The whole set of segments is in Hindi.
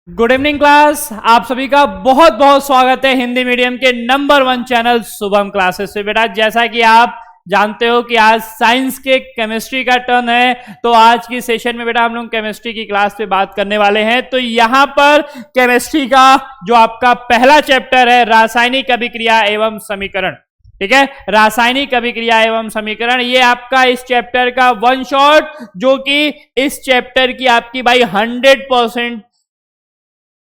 Good evening class. आप सभी का बहुत बहुत स्वागत है हिंदी मीडियम के नंबर 1 चैनल शुभम क्लासेस से। बेटा जैसा कि आप जानते हो कि आज साइंस के केमिस्ट्री का टर्न है, तो आज की सेशन में बेटा हम लोग केमिस्ट्री की क्लास पे बात करने वाले हैं। तो यहां पर केमिस्ट्री का जो आपका पहला चैप्टर है रासायनिक अभिक्रिया एवं समीकरण, ठीक है, रासायनिक अभिक्रिया एवं समीकरण, ये आपका इस चैप्टर का वन शॉट, जो कि इस चैप्टर की आपकी भाई 100%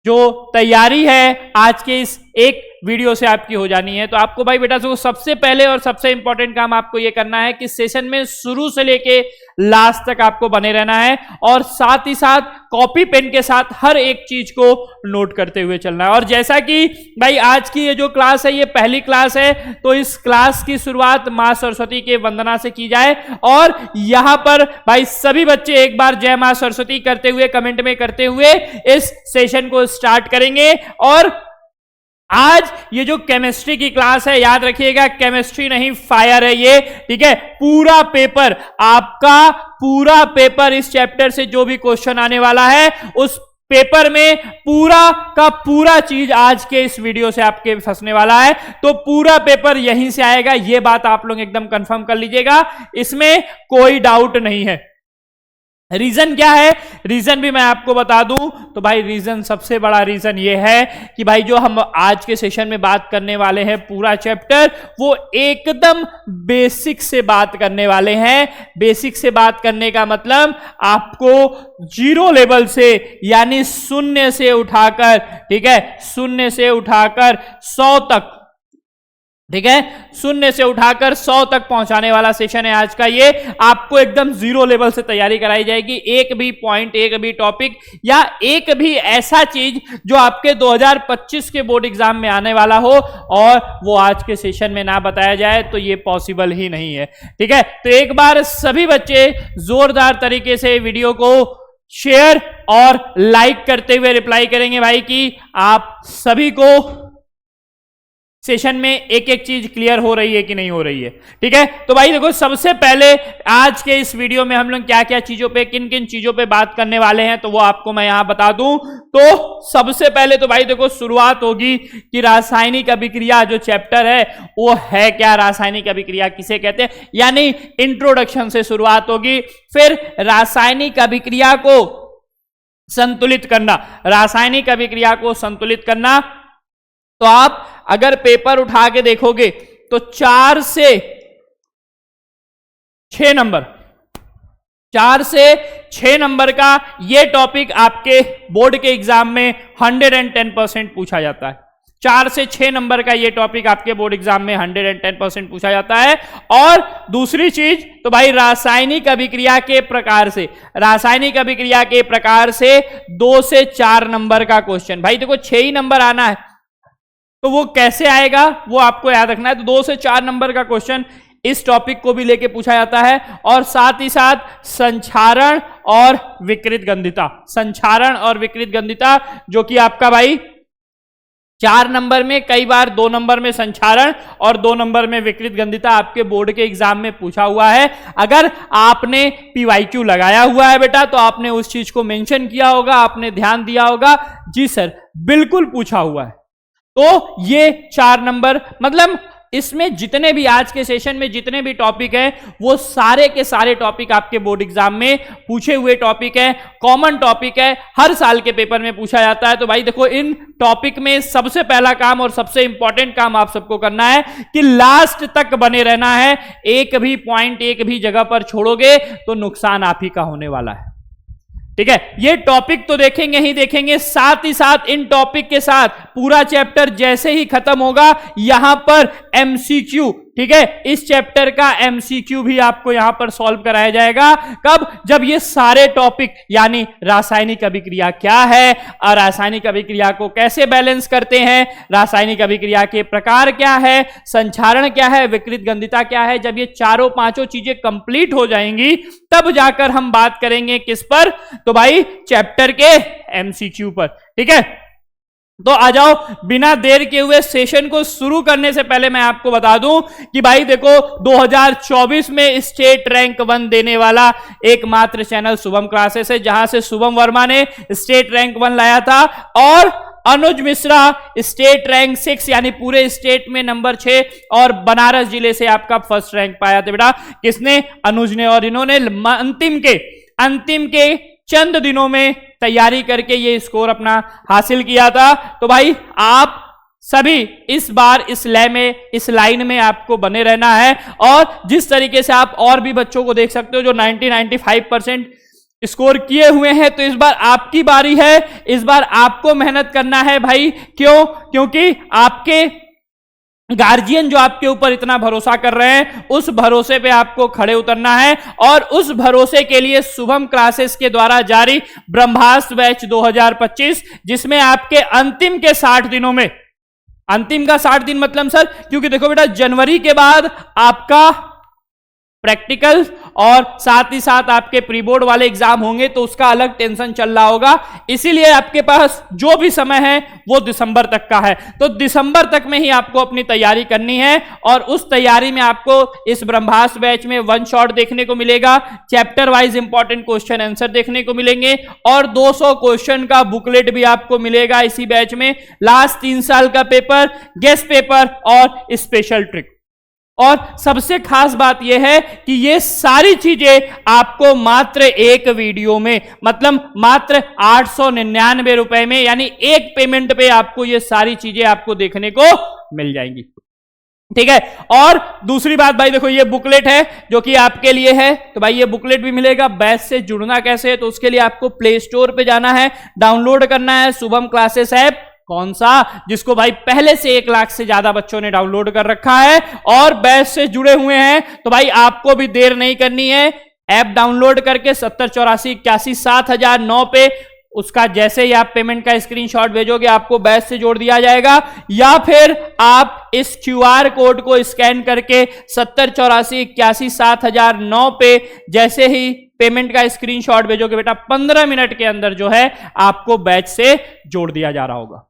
जो तैयारी है आज के इस एक वीडियो से आपकी हो जानी है। तो आपको भाई बेटा सबसे पहले और सबसे इंपॉर्टेंट काम आपको ये करना है कि सेशन में शुरू से लेके लास्ट तक आपको बने रहना है और साथ ही साथ कॉपी पेन के साथ हर एक चीज को नोट करते हुए चलना है। और जैसा कि भाई आज की ये जो क्लास है ये पहली क्लास है, तो इस क्लास की शुरुआत मां सरस्वती के वंदना से की जाए और यहां पर भाई सभी बच्चे एक बार जय मां सरस्वती करते हुए कमेंट में करते हुए इस सेशन को स्टार्ट करेंगे। और आज ये जो केमिस्ट्री की क्लास है, याद रखिएगा केमिस्ट्री नहीं फायर है ये, ठीक है। पूरा पेपर आपका, पूरा पेपर इस चैप्टर से जो भी क्वेश्चन आने वाला है उस पेपर में पूरा का पूरा चीज आज के इस वीडियो से आपके फंसने वाला है। तो पूरा पेपर यहीं से आएगा, ये बात आप लोग एकदम कंफर्म कर लीजिएगा, इसमें कोई डाउट नहीं है। रीजन क्या है, रीजन भी मैं आपको बता दूं। तो भाई रीजन, सबसे बड़ा रीजन ये है कि भाई जो हम आज के सेशन में बात करने वाले हैं पूरा चैप्टर, वो एकदम बेसिक से बात करने वाले हैं। बेसिक से बात करने का मतलब आपको जीरो लेवल से, यानी शून्य से उठाकर, ठीक है, शून्य से उठाकर 100 तक, ठीक है, शून्य से उठाकर 100 तक पहुंचाने वाला सेशन है आज का ये। आपको एकदम जीरो लेवल से तैयारी कराई जाएगी। एक भी पॉइंट, एक भी टॉपिक या एक भी ऐसा चीज जो आपके 2025 के बोर्ड एग्जाम में आने वाला हो और वो आज के सेशन में ना बताया जाए तो ये पॉसिबल ही नहीं है, ठीक है। तो एक बार सभी बच्चे जोरदार तरीके से वीडियो को शेयर और लाइक करते हुए रिप्लाई करेंगे भाई कि आप सभी को सेशन में एक एक चीज क्लियर हो रही है कि नहीं हो रही है, ठीक है। तो भाई देखो, सबसे पहले आज के इस वीडियो में हम लोग क्या क्या चीजों पे, किन किन चीजों पे बात करने वाले हैं, तो वो आपको मैं यहां बता दूं। तो सबसे पहले तो भाई देखो शुरुआत होगी कि रासायनिक अभिक्रिया जो चैप्टर है वो है क्या, रासायनिक अभिक्रिया किसे कहते हैं, यानी इंट्रोडक्शन से शुरुआत होगी। फिर रासायनिक अभिक्रिया को संतुलित करना, रासायनिक अभिक्रिया को संतुलित करना। तो आप अगर पेपर उठा के देखोगे तो 4 से 6 नंबर, 4 से 6 नंबर का ये टॉपिक आपके बोर्ड के एग्जाम में 110% पूछा जाता है। 4 से 6 नंबर का ये टॉपिक आपके बोर्ड एग्जाम में 110% पूछा जाता है। और दूसरी चीज तो भाई रासायनिक अभिक्रिया के प्रकार से, रासायनिक अभिक्रिया के प्रकार से 2 से 4 नंबर का क्वेश्चन, भाई देखो 6 ही नंबर आना है तो वो कैसे आएगा वो आपको याद रखना है। तो 2 से 4 नंबर का क्वेश्चन इस टॉपिक को भी लेके पूछा जाता है। और साथ ही साथ संक्षारण और विकृत गंधिता, संक्षारण और विकृत गंधिता, जो कि आपका भाई 4 नंबर में, कई बार 2 नंबर में संक्षारण और 2 नंबर में विकृत गंधिता आपके बोर्ड के एग्जाम में पूछा हुआ है। अगर आपने PYQ लगाया हुआ है बेटा तो आपने उस चीज को मेंशन किया होगा, आपने ध्यान दिया होगा, जी सर बिल्कुल पूछा हुआ है। तो ये 4 नंबर, मतलब इसमें जितने भी आज के सेशन में जितने भी टॉपिक हैं वो सारे के सारे टॉपिक आपके बोर्ड एग्जाम में पूछे हुए टॉपिक हैं, कॉमन टॉपिक है, हर साल के पेपर में पूछा जाता है। तो भाई देखो, इन टॉपिक में सबसे पहला काम और सबसे इंपॉर्टेंट काम आप सबको करना है कि लास्ट तक बने रहना है। एक भी पॉइंट, एक भी जगह पर छोड़ोगे तो नुकसान आप ही का होने वाला है, ठीक है। ये टॉपिक तो देखेंगे ही देखेंगे, साथ ही साथ इन टॉपिक के साथ पूरा चैप्टर जैसे ही खत्म होगा यहां पर MCQ, ठीक है, इस चैप्टर का MCQ भी आपको यहां पर सॉल्व कराया जाएगा। कब? जब ये सारे टॉपिक, यानी रासायनिक अभिक्रिया क्या है और रासायनिक अभिक्रिया को कैसे बैलेंस करते हैं, रासायनिक अभिक्रिया के प्रकार क्या है, संक्षारण क्या है, विकृत गंधिता क्या है, जब ये चारों पांचों चीजें कंप्लीट हो जाएंगी तब जाकर हम बात करेंगे किस पर, तो भाई चैप्टर के MCQ पर, ठीक है। तो आ जाओ, बिना देर के हुए सेशन को शुरू करने से पहले मैं आपको बता दूं कि भाई देखो 2024 में स्टेट रैंक 1 देने वाला एकमात्र चैनल शुभम क्लासेस है, जहां से शुभम वर्मा ने स्टेट रैंक 1 लाया था और अनुज मिश्रा स्टेट रैंक 6 यानी पूरे स्टेट में नंबर 6 और बनारस जिले से आपका फर्स्ट रैंक पाया था बेटा। किसने? अनुज ने। और इन्होंने अंतिम के चंद दिनों में तैयारी करके ये स्कोर अपना हासिल किया था। तो भाई आप सभी इस बार इस लाइन में आपको बने रहना है और जिस तरीके से आप और भी बच्चों को देख सकते हो जो 90-95% स्कोर किए हुए हैं, तो इस बार आपकी बारी है। इस बार आपको मेहनत करना है भाई। क्यों? क्योंकि आपके गार्जियन जो आपके ऊपर इतना भरोसा कर रहे हैं, उस भरोसे पे आपको खड़े उतरना है और उस भरोसे के लिए शुभम क्लासेस के द्वारा जारी ब्रह्मास्त्र बैच 2025, जिसमें आपके अंतिम के 60 दिनों में, अंतिम का 60 दिन मतलब सर, क्योंकि देखो बेटा जनवरी के बाद आपका प्रैक्टिकल और साथ ही साथ आपके प्री बोर्ड वाले एग्जाम होंगे, तो उसका अलग टेंशन चल रहा होगा। इसीलिए आपके पास जो भी समय है वो दिसंबर तक का है। तो दिसंबर तक में ही आपको अपनी तैयारी करनी है और उस तैयारी में आपको इस ब्रह्मास्त्र बैच में 1 शॉट देखने को मिलेगा, chapter wise important question answer देखने को मिलेंगे और 200 क्वेश्चन का बुकलेट भी आपको मिलेगा इसी बैच में। लास्ट 3 साल का पेपर, गेस्ट पेपर और स्पेशल ट्रिक। और सबसे खास बात यह है कि ये सारी चीजें आपको मात्र एक वीडियो में, मतलब मात्र 899 रुपए में, यानी एक पेमेंट पे आपको ये सारी चीजें आपको देखने को मिल जाएंगी। ठीक है। और दूसरी बात भाई देखो, ये बुकलेट है जो कि आपके लिए है, तो भाई ये बुकलेट भी मिलेगा। बैच से जुड़ना कैसे है? तो उसके लिए आपको प्ले स्टोर पे जाना है, डाउनलोड करना है शुभम क्लासेस ऐप। कौन सा? जिसको भाई पहले से 1 लाख से ज्यादा बच्चों ने डाउनलोड कर रखा है और बैच से जुड़े हुए हैं। तो भाई आपको भी देर नहीं करनी है। ऐप डाउनलोड करके 7084817009 पे उसका जैसे ही आप पेमेंट का स्क्रीनशॉट भेजोगे आपको बैच से जोड़ दिया जाएगा, या फिर आप इस क्यूआर कोड को स्कैन करके 7084817009 पे जैसे ही पेमेंट का स्क्रीनशॉट भेजोगे बेटा 15 मिनट के अंदर जो है आपको बैच से जोड़ दिया जा रहा होगा।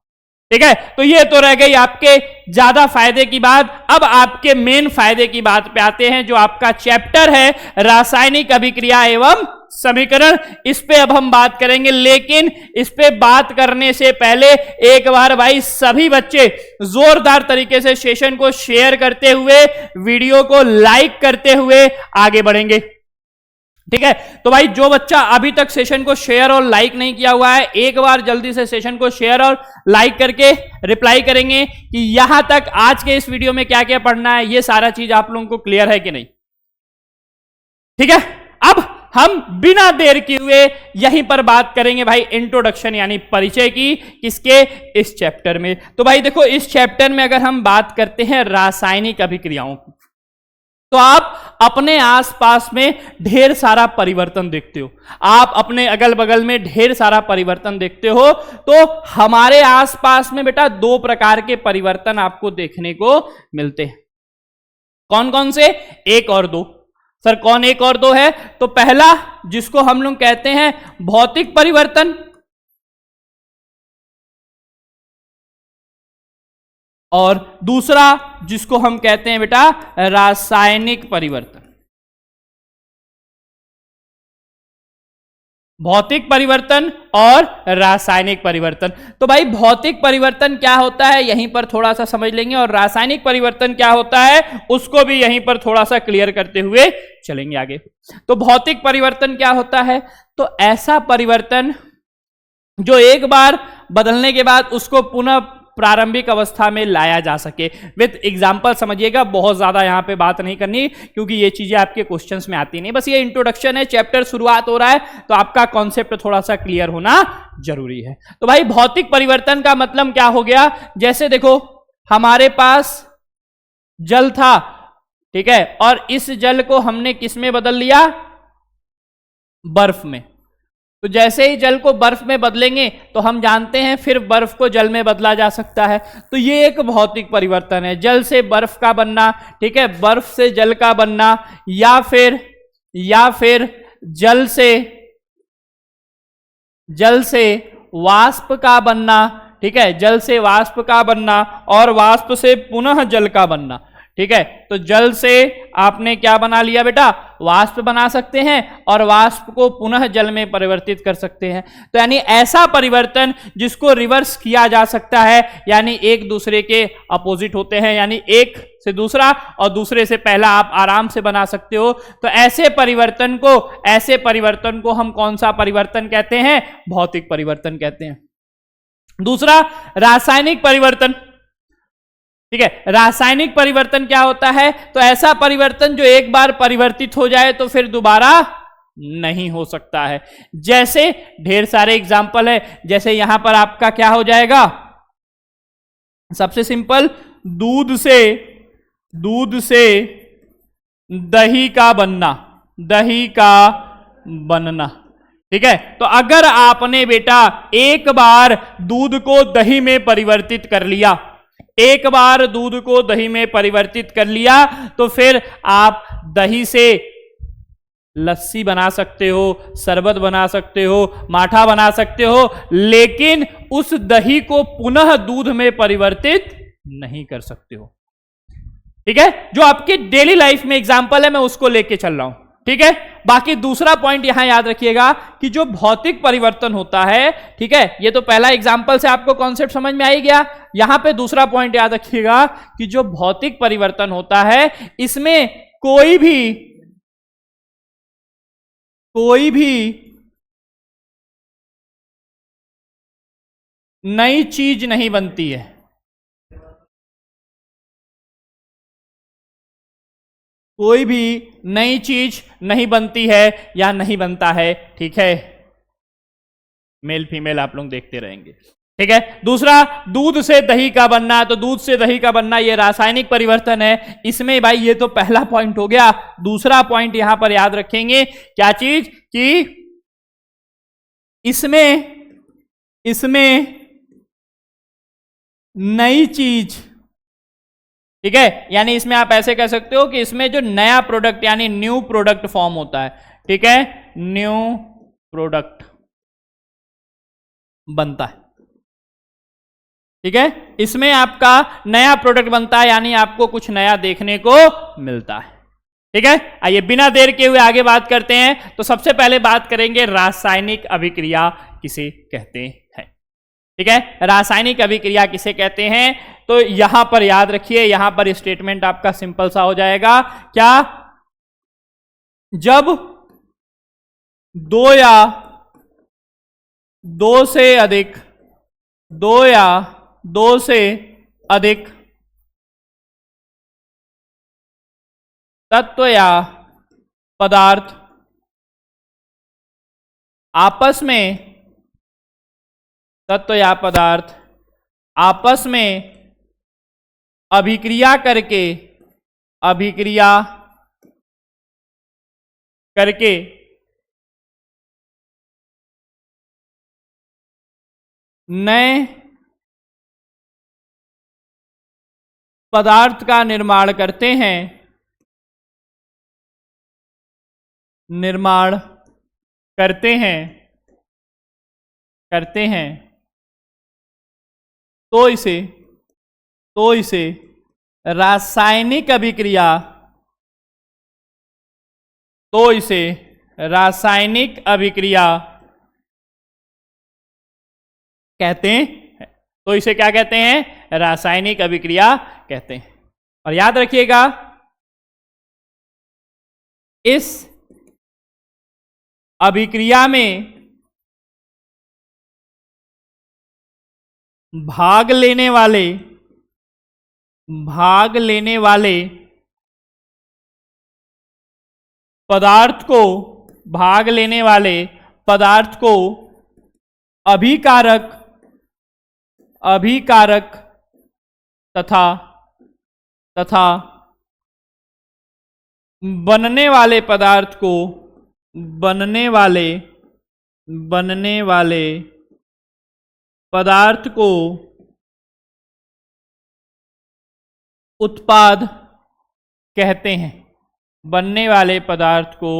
ठीक है। तो ये तो रह गई आपके ज्यादा फायदे की बात। अब आपके मेन फायदे की बात पे आते हैं, जो आपका चैप्टर है रासायनिक अभिक्रिया एवं समीकरण। इस पे अब हम बात करेंगे, लेकिन इस पे बात करने से पहले एक बार भाई सभी बच्चे जोरदार तरीके से सेशन को शेयर करते हुए, वीडियो को लाइक करते हुए आगे बढ़ेंगे। ठीक है। तो भाई जो बच्चा अभी तक सेशन को शेयर और लाइक नहीं किया हुआ है, एक बार जल्दी से सेशन को शेयर और लाइक करके रिप्लाई करेंगे कि यहां तक आज के इस वीडियो में क्या क्या पढ़ना है, ये सारा चीज आप लोगों को क्लियर है कि नहीं। ठीक है। अब हम बिना देर किए हुए यहीं पर बात करेंगे भाई इंट्रोडक्शन यानी परिचय की, किसके? इस चैप्टर में। तो भाई देखो इस चैप्टर में अगर हम बात करते हैं रासायनिक अभिक्रियाओं की, तो आप अपने आसपास में ढेर सारा परिवर्तन देखते हो, आप अपने अगल बगल में ढेर सारा परिवर्तन देखते हो। तो हमारे आसपास में बेटा 2 प्रकार के परिवर्तन आपको देखने को मिलते हैं। कौन कौन से? 1 और 2। सर कौन 1 और 2 है? तो पहला जिसको हम लोग कहते हैं भौतिक परिवर्तन, और दूसरा जिसको हम कहते हैं बेटा रासायनिक परिवर्तन। भौतिक परिवर्तन और रासायनिक परिवर्तन। तो भाई भौतिक परिवर्तन क्या होता है यहीं पर थोड़ा सा समझ लेंगे, और रासायनिक परिवर्तन क्या होता है उसको भी यहीं पर थोड़ा सा क्लियर करते हुए चलेंगे आगे। तो भौतिक परिवर्तन क्या होता है? तो ऐसा परिवर्तन जो एक बार बदलने के बाद उसको पुनः प्रारंभिक अवस्था में लाया जा सके। विद एग्जांपल समझिएगा, बहुत ज्यादा यहां पे बात नहीं करनी क्योंकि ये चीजें आपके क्वेश्चंस में आती नहीं। बस ये इंट्रोडक्शन है, चैप्टर शुरुआत हो रहा है, तो आपका कॉन्सेप्ट थोड़ा सा क्लियर होना जरूरी है। तो भाई भौतिक परिवर्तन का मतलब क्या हो गया? जैसे देखो हमारे पास जल था, ठीक है, और इस जल को हमने किस में बदल लिया? बर्फ में। तो जैसे ही जल को बर्फ में बदलेंगे तो हम जानते हैं फिर बर्फ को जल में बदला जा सकता है। तो ये एक भौतिक परिवर्तन है, जल से बर्फ का बनना, ठीक है, बर्फ से जल का बनना, या फिर जल से वाष्प का बनना, ठीक है, जल से वाष्प का बनना और वाष्प से पुनः जल का बनना। ठीक है, तो जल से आपने क्या बना लिया बेटा, वाष्प बना सकते हैं और वाष्प को पुनः जल में परिवर्तित कर सकते हैं। तो यानी ऐसा परिवर्तन जिसको रिवर्स किया जा सकता है, यानी एक दूसरे के अपोजिट होते हैं, यानी एक से दूसरा और दूसरे से पहला आप आराम से बना सकते हो। तो ऐसे परिवर्तन को हम कौन सा परिवर्तन कहते हैं, भौतिक परिवर्तन कहते हैं। दूसरा रासायनिक परिवर्तन। ठीक है, रासायनिक परिवर्तन क्या होता है, तो ऐसा परिवर्तन जो एक बार परिवर्तित हो जाए तो फिर दोबारा नहीं हो सकता है। जैसे ढेर सारे एग्जाम्पल है, जैसे यहां पर आपका क्या हो जाएगा, सबसे सिंपल, दूध से दही का बनना। ठीक है, तो अगर आपने बेटा एक बार दूध को दही में परिवर्तित कर लिया, तो फिर आप दही से लस्सी बना सकते हो, शरबत बना सकते हो, माठा बना सकते हो, लेकिन उस दही को पुनः दूध में परिवर्तित नहीं कर सकते हो। ठीक है, जो आपके डेली लाइफ में एग्जाम्पल है मैं उसको लेके चल रहा हूं। ठीक है, बाकी दूसरा पॉइंट यहां याद रखिएगा कि जो भौतिक परिवर्तन होता है, ठीक है, ये तो पहला एग्जाम्पल से आपको कॉन्सेप्ट समझ में आ ही गया। यहां पे दूसरा पॉइंट याद रखिएगा कि जो भौतिक परिवर्तन होता है इसमें कोई भी नई चीज नहीं बनती है। कोई भी नई चीज नहीं बनती है या नहीं बनता है। ठीक है, मेल फीमेल आप लोग देखते रहेंगे। ठीक है, दूसरा दूध से दही का बनना। तो दूध से दही का बनना ये रासायनिक परिवर्तन है। इसमें भाई ये तो पहला पॉइंट हो गया। दूसरा पॉइंट यहां पर याद रखेंगे, क्या चीज, कि इसमें नई चीज। ठीक है, यानी इसमें आप ऐसे कह सकते हो कि इसमें जो नया प्रोडक्ट यानी न्यू प्रोडक्ट फॉर्म होता है। ठीक है, न्यू प्रोडक्ट बनता है। ठीक है, इसमें आपका नया प्रोडक्ट बनता है, यानी आपको कुछ नया देखने को मिलता है। ठीक है, आइए बिना देर के हुए आगे बात करते हैं। तो सबसे पहले बात करेंगे रासायनिक अभिक्रिया किसे कहते हैं। ठीक है, रासायनिक अभिक्रिया किसे कहते हैं, तो यहां पर याद रखिए, यहां पर स्टेटमेंट आपका सिंपल सा हो जाएगा, क्या, जब दो या दो से अधिक तत्व या पदार्थ आपस में अभिक्रिया करके नए पदार्थ का निर्माण करते हैं, तो इसे रासायनिक अभिक्रिया कहते हैं। तो इसे क्या कहते हैं, रासायनिक अभिक्रिया कहते हैं। और याद रखिएगा, इस अभिक्रिया में भाग लेने वाले पदार्थ को अभिकारक तथा बनने वाले पदार्थ को उत्पाद कहते हैं। बनने वाले पदार्थ को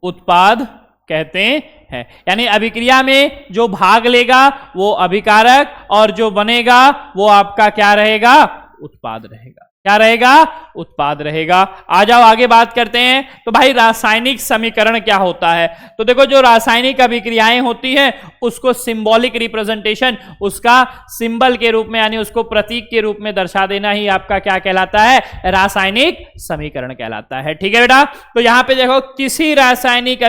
उत्पाद कहते है। यानी अभिक्रिया में जो भाग लेगा वो अभिकारक और जो बनेगा वो आपका क्या रहेगा? उत्पाद रहेगा। क्या रहेगा? उत्पाद रहेगा। आ जाओ आगे बात करते हैं। तो भाई रासायनिक समीकरण क्या होता है? तो देखो जो रासायनिक अभिक्रियाएं होती हैं उसको सिंबॉलिक रिप्रेजेंटेशन, उसका सिंबल के रूप में यानी उसको प्रतीक के रूप में दर्शा देना ही आपका क्या कहलाता है? रासायनिक समीकरण कहलाता है। ठीक है बेटा, तो यहां पे देखो किसी रासायनिक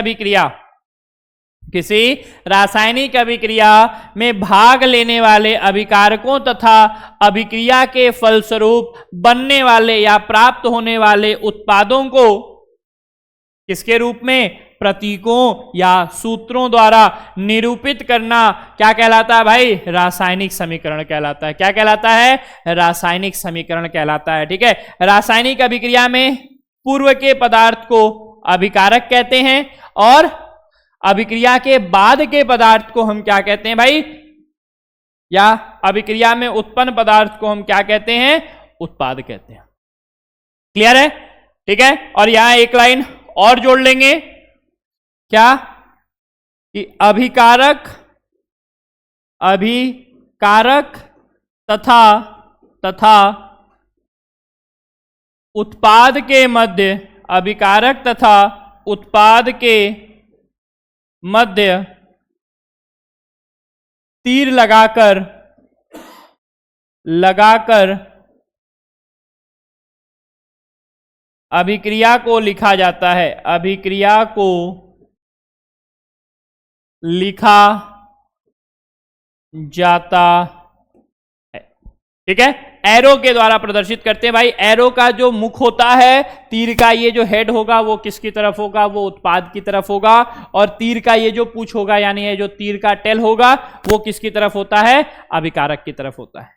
अभिक्रिया में भाग लेने वाले अभिकारकों तथा अभिक्रिया के फलस्वरूप बनने वाले या प्राप्त होने वाले उत्पादों को किसके रूप में? प्रतीकों या सूत्रों द्वारा निरूपित करना क्या कहलाता है भाई? रासायनिक समीकरण कहलाता है। क्या कहलाता है? रासायनिक समीकरण कहलाता है। ठीक है, रासायनिक अभिक्रिया में पूर्व के पदार्थ को अभिकारक कहते हैं और अभिक्रिया के बाद के पदार्थ को हम क्या कहते हैं भाई? या अभिक्रिया में उत्पन्न पदार्थ को हम क्या कहते हैं? उत्पाद कहते हैं। क्लियर है? ठीक है, और यहां एक लाइन और जोड़ लेंगे, क्या कि अभिकारक तथा उत्पाद के मध्य, अभिकारक तथा उत्पाद के मध्य तीर लगाकर अभिक्रिया को लिखा जाता है। अभिक्रिया को लिखा जाता है। ठीक है, एरो के द्वारा प्रदर्शित करते हैं भाई। एरो का जो मुख होता है, तीर का ये जो हेड होगा वो किसकी तरफ होगा? वो उत्पाद की तरफ होगा। और तीर का ये जो पूंछ होगा यानी ये जो तीर का टेल होगा वो किसकी तरफ होता है? अभिकारक की तरफ होता है।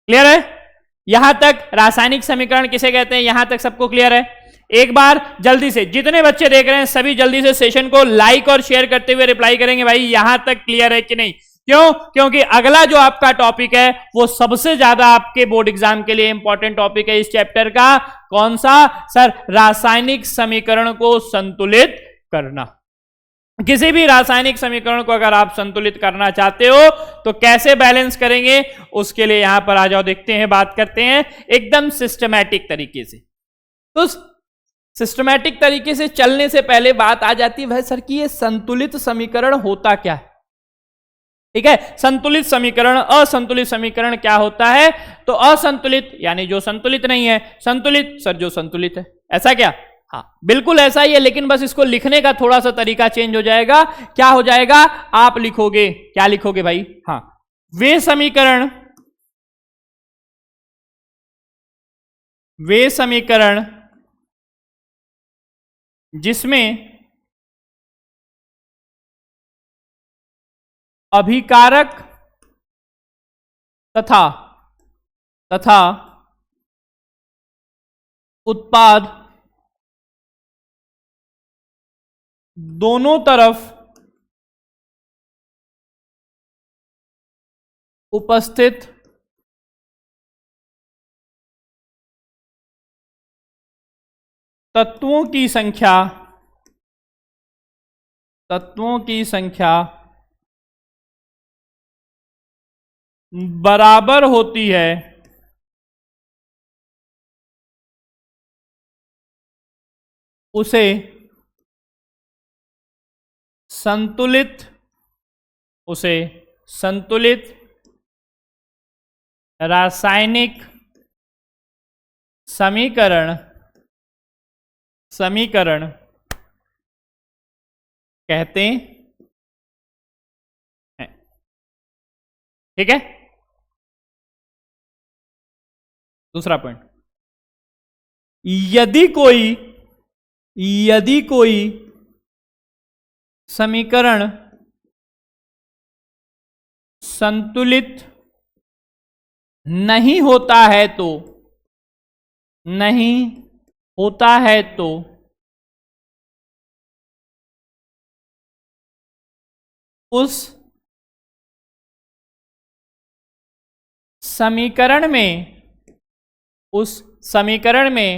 क्लियर है? यहां तक रासायनिक समीकरण किसे कहते हैं? यहां तक सबको क्लियर है? एक बार जल्दी से जितने बच्चे देख रहे हैं सभी जल्दी से सेशन को लाइक और शेयर करते हुए रिप्लाई करेंगे भाई यहां तक क्लियर है कि नहीं। क्यों? क्योंकि अगला जो आपका टॉपिक है वो सबसे ज्यादा आपके बोर्ड एग्जाम के लिए इंपॉर्टेंट टॉपिक है इस चैप्टर का। कौन सा सर? रासायनिक समीकरण को संतुलित करना। किसी भी रासायनिक समीकरण को अगर आप संतुलित करना चाहते हो तो कैसे बैलेंस करेंगे, उसके लिए यहां पर आ जाओ, देखते हैं, बात करते हैं एकदम सिस्टमैटिक तरीके से। तो सिस्टमैटिक तरीके से चलने से पहले बात आ जाती है भाई सर कि ये संतुलित समीकरण होता क्या है? ठीक है, संतुलित समीकरण, असंतुलित समीकरण क्या होता है? तो असंतुलित यानी जो संतुलित नहीं है, संतुलित सर जो संतुलित है। ऐसा क्या? हाँ बिल्कुल ऐसा ही है, लेकिन बस इसको लिखने का थोड़ा सा तरीका चेंज हो जाएगा। क्या हो जाएगा? आप लिखोगे, क्या लिखोगे भाई? हाँ, वे समीकरण जिसमें अभिकारक तथा उत्पाद दोनों तरफ उपस्थित तत्वों की संख्या बराबर होती है उसे संतुलित रासायनिक समीकरण कहते हैं। ठीक है, दूसरा पॉइंट, यदि कोई समीकरण संतुलित नहीं होता है तो उस समीकरण में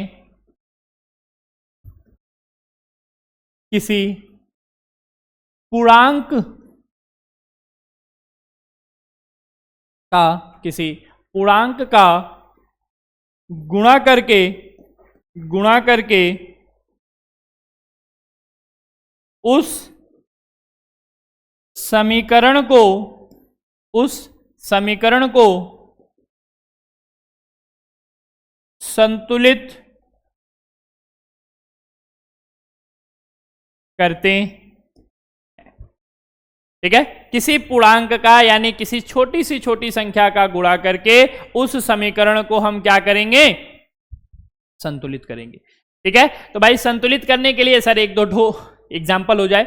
किसी पूर्णांक का, किसी पूर्णांक का गुणा करके उस समीकरण को संतुलित करते हैं। ठीक है, किसी पूर्णांक का यानी किसी छोटी संख्या का गुणा करके उस समीकरण को हम क्या करेंगे, संतुलित करेंगे। ठीक है, तो भाई संतुलित करने के लिए सर एक दो एग्जाम्पल हो जाए।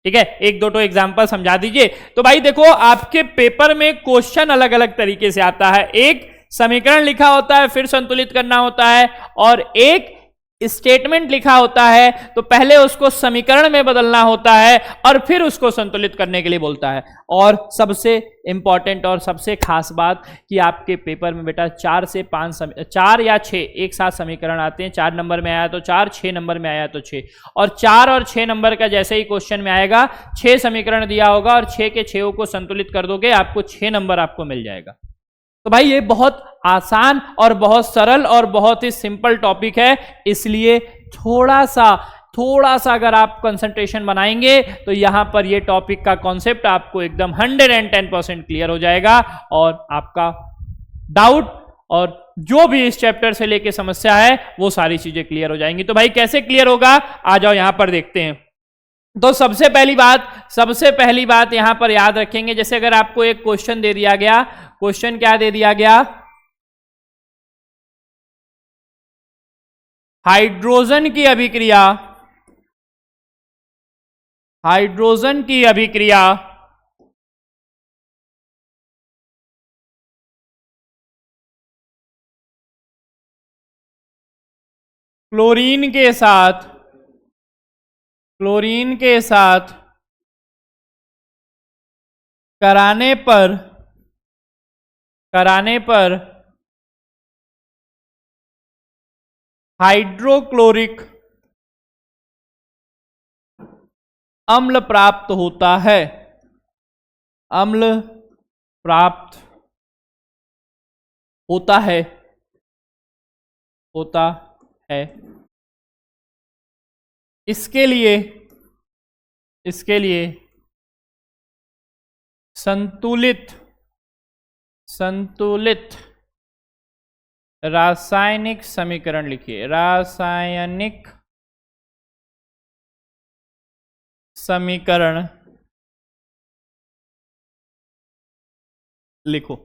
ठीक है, एक दो एग्जाम्पल समझा दीजिए। तो भाई देखो, आपके पेपर में क्वेश्चन अलग अलग तरीके से आता है। एक समीकरण लिखा होता है, फिर संतुलित करना होता है, और एक स्टेटमेंट लिखा होता है, तो पहले उसको समीकरण में बदलना होता है और फिर उसको संतुलित करने के लिए बोलता है। और सबसे इंपॉर्टेंट और सबसे खास बात कि आपके पेपर में बेटा 4 से 5 4 या 6 एक साथ समीकरण आते हैं। 4 नंबर में आया तो 4, 6 नंबर में आया तो 6, और 4 और 6 नंबर का जैसे ही क्वेश्चन में आएगा 6 समीकरण दिया होगा और 6 के 6 को संतुलित कर दोगे, आपको 6 नंबर आपको मिल जाएगा। तो भाई ये बहुत आसान और बहुत सरल और बहुत ही सिंपल टॉपिक है, इसलिए थोड़ा सा अगर आप कंसंट्रेशन बनाएंगे तो यहां पर ये टॉपिक का कॉन्सेप्ट आपको एकदम 110% क्लियर हो जाएगा, और आपका डाउट और जो भी इस चैप्टर से लेके समस्या है वो सारी चीजें क्लियर हो जाएंगी। तो भाई कैसे क्लियर होगा, आ जाओ यहां पर देखते हैं। तो सबसे पहली बात यहां पर याद रखेंगे, जैसे अगर आपको एक क्वेश्चन दे दिया गया, क्वेश्चन क्या दे दिया गया, हाइड्रोजन की अभिक्रिया क्लोरीन के साथ कराने पर हाइड्रोक्लोरिक अम्ल प्राप्त होता है। इसके लिए संतुलित रासायनिक समीकरण लिखिए। रासायनिक समीकरण लिखो।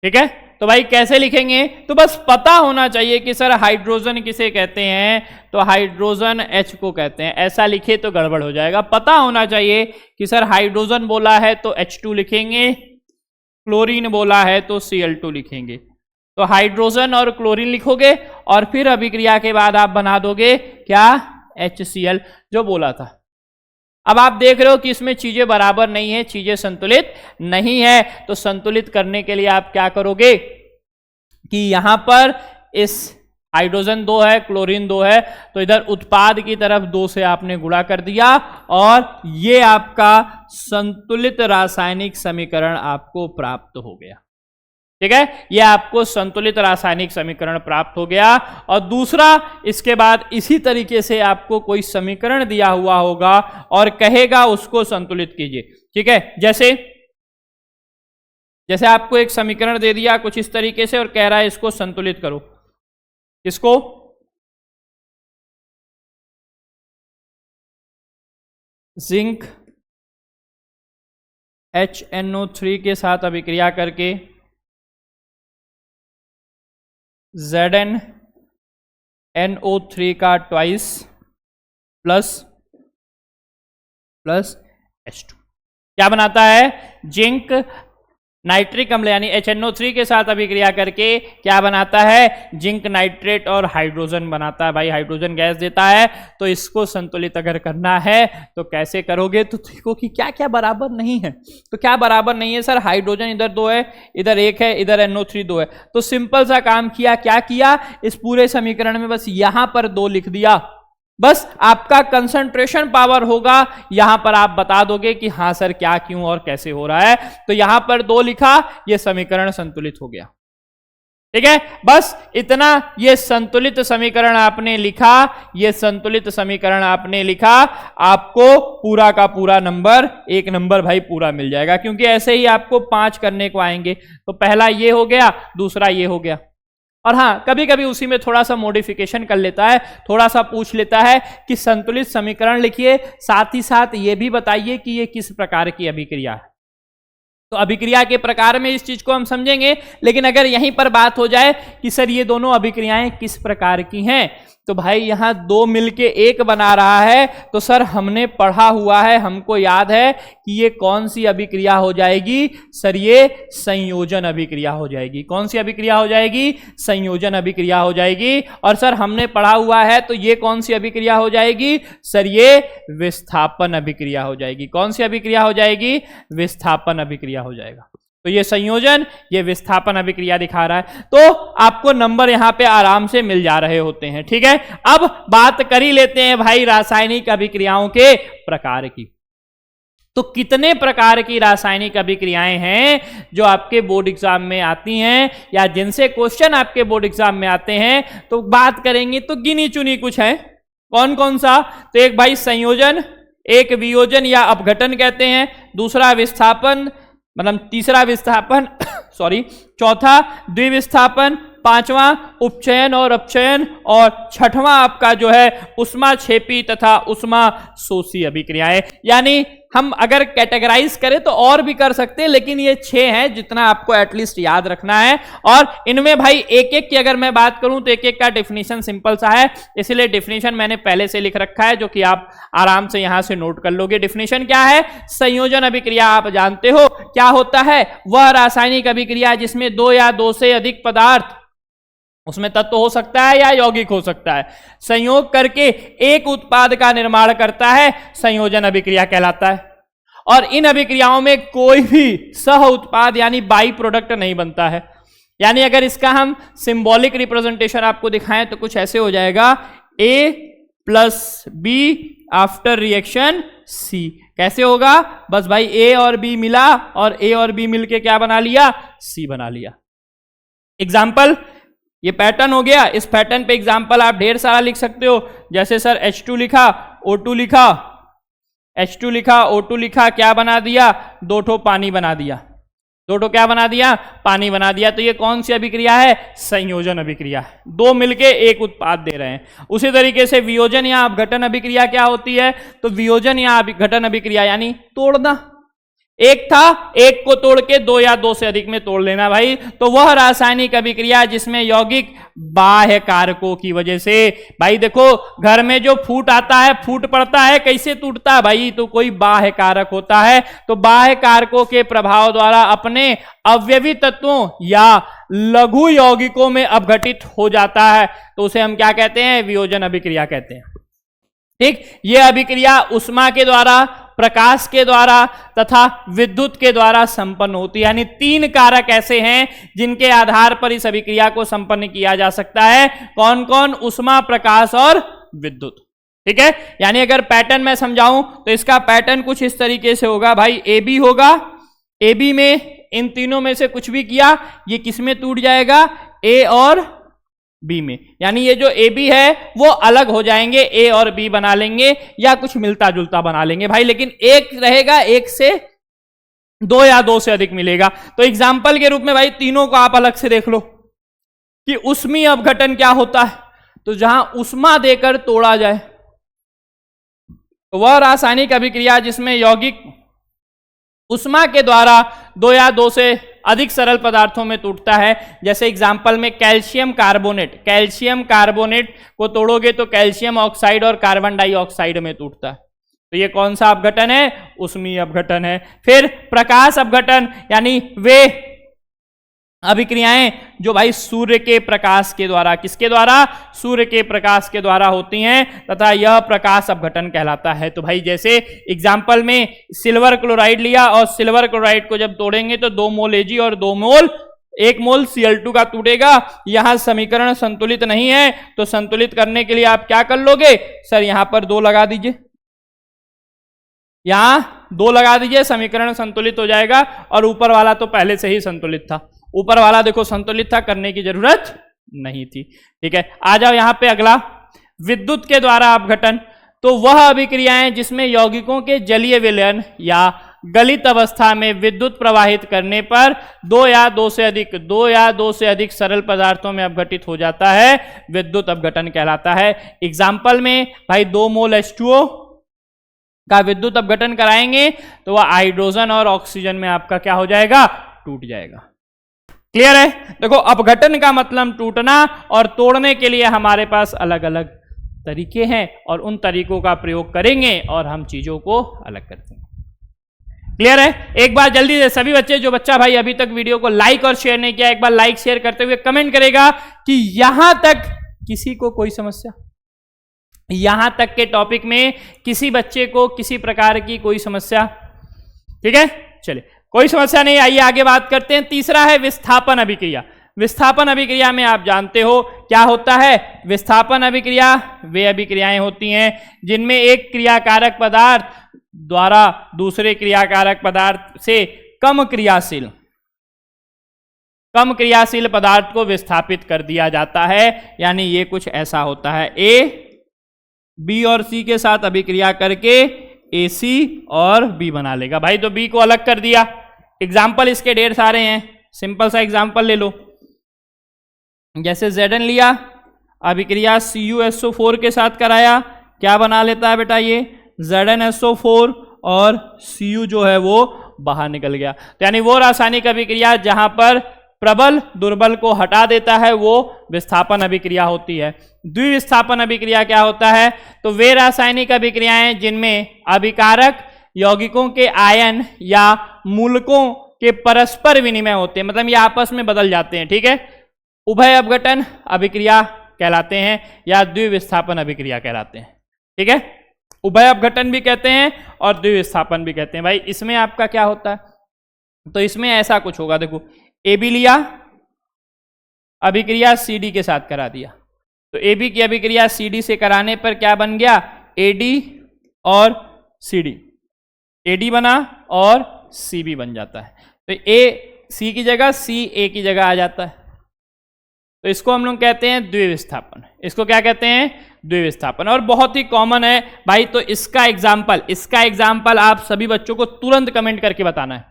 ठीक है, तो भाई कैसे लिखेंगे, तो बस पता होना चाहिए कि सर हाइड्रोजन किसे कहते हैं, तो हाइड्रोजन H को कहते हैं। ऐसा लिखे तो गड़बड़ हो जाएगा। पता होना चाहिए कि सर हाइड्रोजन बोला है तो H2 लिखेंगे, क्लोरीन बोला है तो Cl2 लिखेंगे। तो हाइड्रोजन और क्लोरीन लिखोगे और फिर अभिक्रिया के बाद आप बना दोगे क्या, HCl जो बोला था। अब आप देख रहे हो कि इसमें चीजें बराबर नहीं है, चीजें संतुलित नहीं है, तो संतुलित करने के लिए आप क्या करोगे कि यहां पर इस हाइड्रोजन 2 है, क्लोरीन 2 है, तो इधर उत्पाद की तरफ 2 से आपने गुणा कर दिया और ये आपका संतुलित रासायनिक समीकरण आपको प्राप्त हो गया। ठीक है, यह आपको संतुलित रासायनिक समीकरण प्राप्त हो गया। और दूसरा, इसके बाद इसी तरीके से आपको कोई समीकरण दिया हुआ होगा और कहेगा उसको संतुलित कीजिए। ठीक है, जैसे आपको एक समीकरण दे दिया कुछ इस तरीके से और कह रहा है इसको संतुलित करो। इसको जिंक HNO3 के साथ अभिक्रिया करके ZnNO3 का ट्वाइस प्लस H2 क्या बनाता है, जिंक नाइट्रिक अम्ल यानी HNO3 के साथ अभिक्रिया करके क्या बनाता है, जिंक नाइट्रेट और हाइड्रोजन बनाता है। भाई हाइड्रोजन गैस देता है, तो इसको संतुलित अगर करना है तो कैसे करोगे, तो देखो कि क्या क्या बराबर नहीं है। तो क्या बराबर नहीं है सर, हाइड्रोजन इधर 2 है, इधर 1 है, इधर NO3 2 है। तो सिंपल सा काम किया, क्या किया, इस पूरे समीकरण में बस यहां पर 2 लिख दिया बस आपका कंसंट्रेशन पावर होगा, यहां पर आप बता दोगे कि हां सर क्या, क्यों और कैसे हो रहा है। तो यहां पर 2 लिखा, यह समीकरण संतुलित हो गया। ठीक है, बस इतना, ये संतुलित समीकरण आपने लिखा, ये संतुलित समीकरण आपने लिखा, आपको पूरा का पूरा नंबर, 1 नंबर भाई पूरा मिल जाएगा, क्योंकि ऐसे ही आपको 5 करने को आएंगे। तो पहला ये हो गया, दूसरा ये हो गया। और हाँ, कभी कभी उसी में थोड़ा सा मॉडिफिकेशन कर लेता है, थोड़ा सा पूछ लेता है कि संतुलित समीकरण लिखिए, साथ ही साथ ये भी बताइए कि ये किस प्रकार की अभिक्रिया है। तो अभिक्रिया के प्रकार में इस चीज को हम समझेंगे, लेकिन अगर यहीं पर बात हो जाए कि सर ये दोनों अभिक्रियाएं किस प्रकार की हैं, तो भाई यहां 2 मिलके 1 बना रहा है, तो सर हमने पढ़ा हुआ है, हमको याद है कि ये कौन सी अभिक्रिया हो जाएगी, सर ये संयोजन अभिक्रिया हो जाएगी। कौन सी अभिक्रिया हो जाएगी? संयोजन अभिक्रिया हो जाएगी। और सर हमने पढ़ा हुआ है, तो ये कौन सी अभिक्रिया हो जाएगी? सर ये विस्थापन अभिक्रिया हो जाएगी। कौन सी अभिक्रिया हो जाएगी? विस्थापन अभिक्रिया हो जाएगा। तो ये संयोजन, ये विस्थापन अभिक्रिया दिखा रहा है, तो आपको नंबर यहां पे आराम से मिल जा रहे होते हैं। ठीक है, अब बात कर ही लेते हैं भाई रासायनिक अभिक्रियाओं के प्रकार की। तो कितने प्रकार की रासायनिक अभिक्रियाएं हैं जो आपके बोर्ड एग्जाम में आती हैं, या जिनसे क्वेश्चन आपके बोर्ड एग्जाम में आते हैं? तो बात करेंगे तो गिनी चुनी कुछ है। कौन कौन सा? तो एक भाई संयोजन, एक वियोजन या अपघटन कहते हैं, दूसरा विस्थापन, मतलब तीसरा विस्थापन सॉरी, चौथा द्विविस्थापन, पांचवा उपचयन और अपचयन, और छठवां आपका जो है उष्माक्षेपी तथा उष्मा शोषी अभिक्रियाएं। यानी हम अगर कैटेगराइज करें तो और भी कर सकते हैं, लेकिन ये 6 हैं जितना आपको एटलीस्ट याद रखना है। और इनमें भाई एक एक की अगर मैं बात करूं तो एक एक का डेफिनेशन सिंपल सा है, इसलिए डेफिनेशन मैंने पहले से लिख रखा है, जो कि आप आराम से यहां से नोट कर लोगे। डेफिनेशन क्या है? संयोजन अभिक्रिया आप जानते हो क्या होता है? वह रासायनिक अभिक्रिया जिसमें 2 या 2 से अधिक पदार्थ, उसमें तत्व हो सकता है या यौगिक हो सकता है, संयोग करके एक उत्पाद का निर्माण करता है, संयोजन अभिक्रिया कहलाता है। और इन अभिक्रियाओं में कोई भी सह उत्पाद यानी बाई प्रोडक्ट नहीं बनता है। यानी अगर इसका हम सिंबॉलिक रिप्रेजेंटेशन आपको दिखाएं तो कुछ ऐसे हो जाएगा, A + B after reaction C। कैसे होगा? बस भाई A और B मिला, और A और B मिलके क्या बना लिया? C बना लिया। एग्जाम्पल, ये पैटर्न हो गया। इस पैटर्न पे एग्जाम्पल आप ढेर सारा लिख सकते हो, जैसे सर H2 लिखा, O2 लिखा, H2 लिखा, O2 लिखा, क्या बना दिया? 2 ठो पानी बना दिया। 2 ठो क्या बना दिया? पानी बना दिया। तो ये कौन सी अभिक्रिया है? संयोजन अभिक्रिया है। 2 मिलके एक उत्पाद दे रहे हैं। उसी तरीके से वियोजन या अपघटन अभिक्रिया क्या होती है? तो वियोजन या अपघटन अभिक्रिया यानी तोड़ना। एक था, एक को तोड़ के 2 या 2 से अधिक में तोड़ लेना भाई। तो वह रासायनिक अभिक्रिया जिसमें यौगिक बाह्य कारकों की वजह से, भाई देखो घर में जो फूट आता है, फूट पड़ता है, कैसे टूटता है भाई? तो कोई बाह्य कारक होता है। तो बाह्य कारकों के प्रभाव द्वारा अपने अवयवी तत्वों या लघु यौगिकों में अपघटित हो जाता है, तो उसे हम क्या कहते हैं? वियोजन अभिक्रिया कहते हैं। ठीक, यह अभिक्रिया उष्मा के द्वारा, प्रकाश के द्वारा तथा विद्युत के द्वारा संपन्न होती है। यानी 3 कारक ऐसे हैं जिनके आधार पर इस अभिक्रिया को संपन्न किया जा सकता है। कौन कौन? उष्मा, प्रकाश और विद्युत। ठीक है, यानी अगर पैटर्न मैं समझाऊं तो इसका पैटर्न कुछ इस तरीके से होगा भाई। AB होगा, AB में इन तीनों में से कुछ भी किया, ये किस में टूट जाएगा? A और B में। यानी ये जो AB है वो अलग हो जाएंगे, A और B बना लेंगे, या कुछ मिलता जुलता बना लेंगे भाई, लेकिन एक रहेगा, एक से 2 या 2 से अधिक मिलेगा। तो एग्जाम्पल के रूप में भाई तीनों को आप अलग से देख लो कि उष्मीय अपघटन क्या होता है। तो जहां उष्मा देकर तोड़ा जाए, तो वह रासायनिक अभिक्रिया जिसमें यौगिक उष्मा के द्वारा 2 या 2 से अधिक सरल पदार्थों में टूटता है। जैसे एग्जाम्पल में कैल्शियम कार्बोनेट, कैल्शियम कार्बोनेट को तोड़ोगे तो कैल्शियम ऑक्साइड और कार्बन डाइऑक्साइड में टूटता है। तो ये कौन सा अपघटन है? उष्मीय अपघटन है। फिर प्रकाश अपघटन, यानी वे अभिक्रियाएं जो भाई सूर्य के प्रकाश के द्वारा, किसके द्वारा? सूर्य के प्रकाश के द्वारा होती हैं, तथा यह प्रकाश अपघटन कहलाता है। तो भाई जैसे एग्जाम्पल में सिल्वर क्लोराइड लिया, और सिल्वर क्लोराइड को जब तोड़ेंगे तो 2 मोल Ag और 2 मोल 1 मोल Cl2 का टूटेगा। यहां समीकरण संतुलित नहीं है, तो संतुलित करने के लिए आप क्या कर लोगे सर, यहां पर 2 लगा दीजिए, यहां 2 लगा दीजिए, समीकरण संतुलित हो जाएगा। और ऊपर वाला तो पहले से ही संतुलित था, ऊपर वाला देखो संतुलित था, करने की जरूरत नहीं थी। ठीक है, आ जाओ यहां पे अगला, विद्युत के द्वारा अपघटन। तो वह अभिक्रियाएं जिसमें यौगिकों के जलीय विलयन या गलित अवस्था में विद्युत प्रवाहित करने पर 2 या 2 से अधिक सरल पदार्थों में अपघटित हो जाता है, विद्युत अपघटन कहलाता है। एग्जाम्पल में भाई 2 मोल H2O का विद्युत अपघटन कराएंगे तो वह हाइड्रोजन और ऑक्सीजन में आपका क्या हो जाएगा, टूट जाएगा। क्लियर है? देखो अपघटन का मतलब टूटना, और तोड़ने के लिए हमारे पास अलग अलग तरीके हैं और उन तरीकों का प्रयोग करेंगे और हम चीजों को अलग करते हैं। क्लियर है? एक बार जल्दी से सभी बच्चे, जो बच्चा भाई अभी तक वीडियो को लाइक और शेयर नहीं किया, एक बार लाइक शेयर करते हुए कमेंट करेगा कि यहां तक किसी को कोई समस्या, यहां तक के टॉपिक में किसी बच्चे को किसी प्रकार की कोई समस्या। ठीक है, चलिए कोई समस्या नहीं, आइए आगे बात करते हैं। तीसरा है विस्थापन अभिक्रिया। विस्थापन अभिक्रिया में आप जानते हो क्या होता है। विस्थापन अभिक्रिया वे अभिक्रियाएं होती हैं जिनमें एक क्रियाकारक पदार्थ द्वारा दूसरे क्रियाकारक पदार्थ से कम क्रियाशील पदार्थ को विस्थापित कर दिया जाता है। यानी ये कुछ ऐसा होता है, ए बी और सी के साथ अभिक्रिया करके ए सी और बी बना लेगा। भाई तो बी को अलग कर दिया। एग्जाम्पल इसके ढेर सारे हैं, सिंपल सा एग्जाम्पल ले लो। जैसे Zn लिया, अभिक्रिया CuSO4 के साथ कराया, क्या बना लेता है बेटा ये ZnSO4, और Cu जो है वो बाहर निकल गया। तो यानी वो रासायनिक अभिक्रिया जहां पर प्रबल दुर्बल को हटा देता है वो विस्थापन अभिक्रिया होती है। द्विविस्थापन अभिक्रिया क्या होता है, तो वे रासायनिक अभिक्रियाएं जिनमें अभिकारक यौगिकों के आयन या मूलकों के परस्पर विनिमय होते हैं, मतलब ये आपस में बदल जाते हैं। ठीक है, उभय अपघटन अभिक्रिया कहलाते हैं या द्विविस्थापन अभिक्रिया कहलाते हैं। ठीक है, उभय अपघटन भी कहते हैं और द्विविस्थापन भी कहते हैं। भाई इसमें आपका क्या होता है, तो इसमें ऐसा कुछ होगा, देखो AB लिया, अभिक्रिया CD के साथ करा दिया, तो AB की अभिक्रिया CD से कराने पर क्या बन गया, AD और CD, AD बना और CB बन जाता है। तो A C की जगह C A की जगह आ जाता है, तो इसको हम लोग कहते हैं द्विविस्थापन। इसको क्या कहते हैं, द्विविस्थापन। और बहुत ही कॉमन है भाई, तो इसका एग्जाम्पल आप सभी बच्चों को तुरंत कमेंट करके बताना है।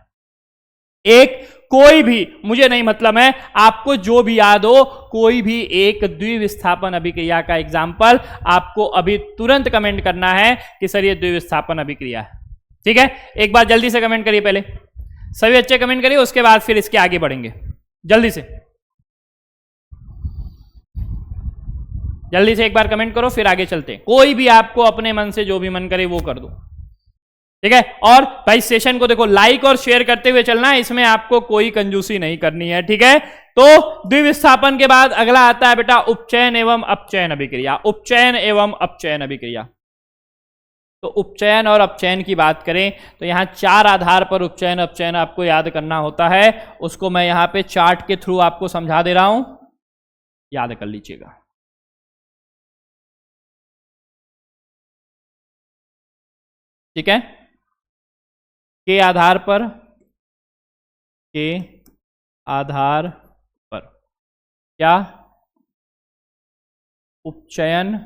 एक कोई भी, मुझे नहीं मतलब है, आपको जो भी याद हो, कोई भी एक द्विविस्थापन अभिक्रिया का एग्जाम्पल आपको अभी तुरंत कमेंट करना है कि सर ये द्विविस्थापन अभिक्रिया है। ठीक है, एक बार जल्दी से कमेंट करिए, पहले सभी अच्छे कमेंट करिए, उसके बाद फिर इसके आगे बढ़ेंगे। जल्दी से एक बार कमेंट करो, फिर आगे चलते हैं। कोई भी आपको अपने मन से जो भी मन करे वो कर दो। ठीक है, और भाई सेशन को देखो लाइक और शेयर करते हुए चलना है, इसमें आपको कोई कंजूसी नहीं करनी है। ठीक है, तो द्विविस्थापन के बाद अगला आता है बेटा उपचयन एवं अपचयन अभिक्रिया। उपचयन एवं अपचयन अभिक्रिया, तो उपचयन और अपचयन की बात करें तो यहां 4 आधार पर उपचयन अपचयन आपको याद करना होता है। उसको मैं यहां पे चार्ट के थ्रू आपको समझा दे रहा हूं, याद कर लीजिएगा। ठीक है, के आधार पर क्या उपचयन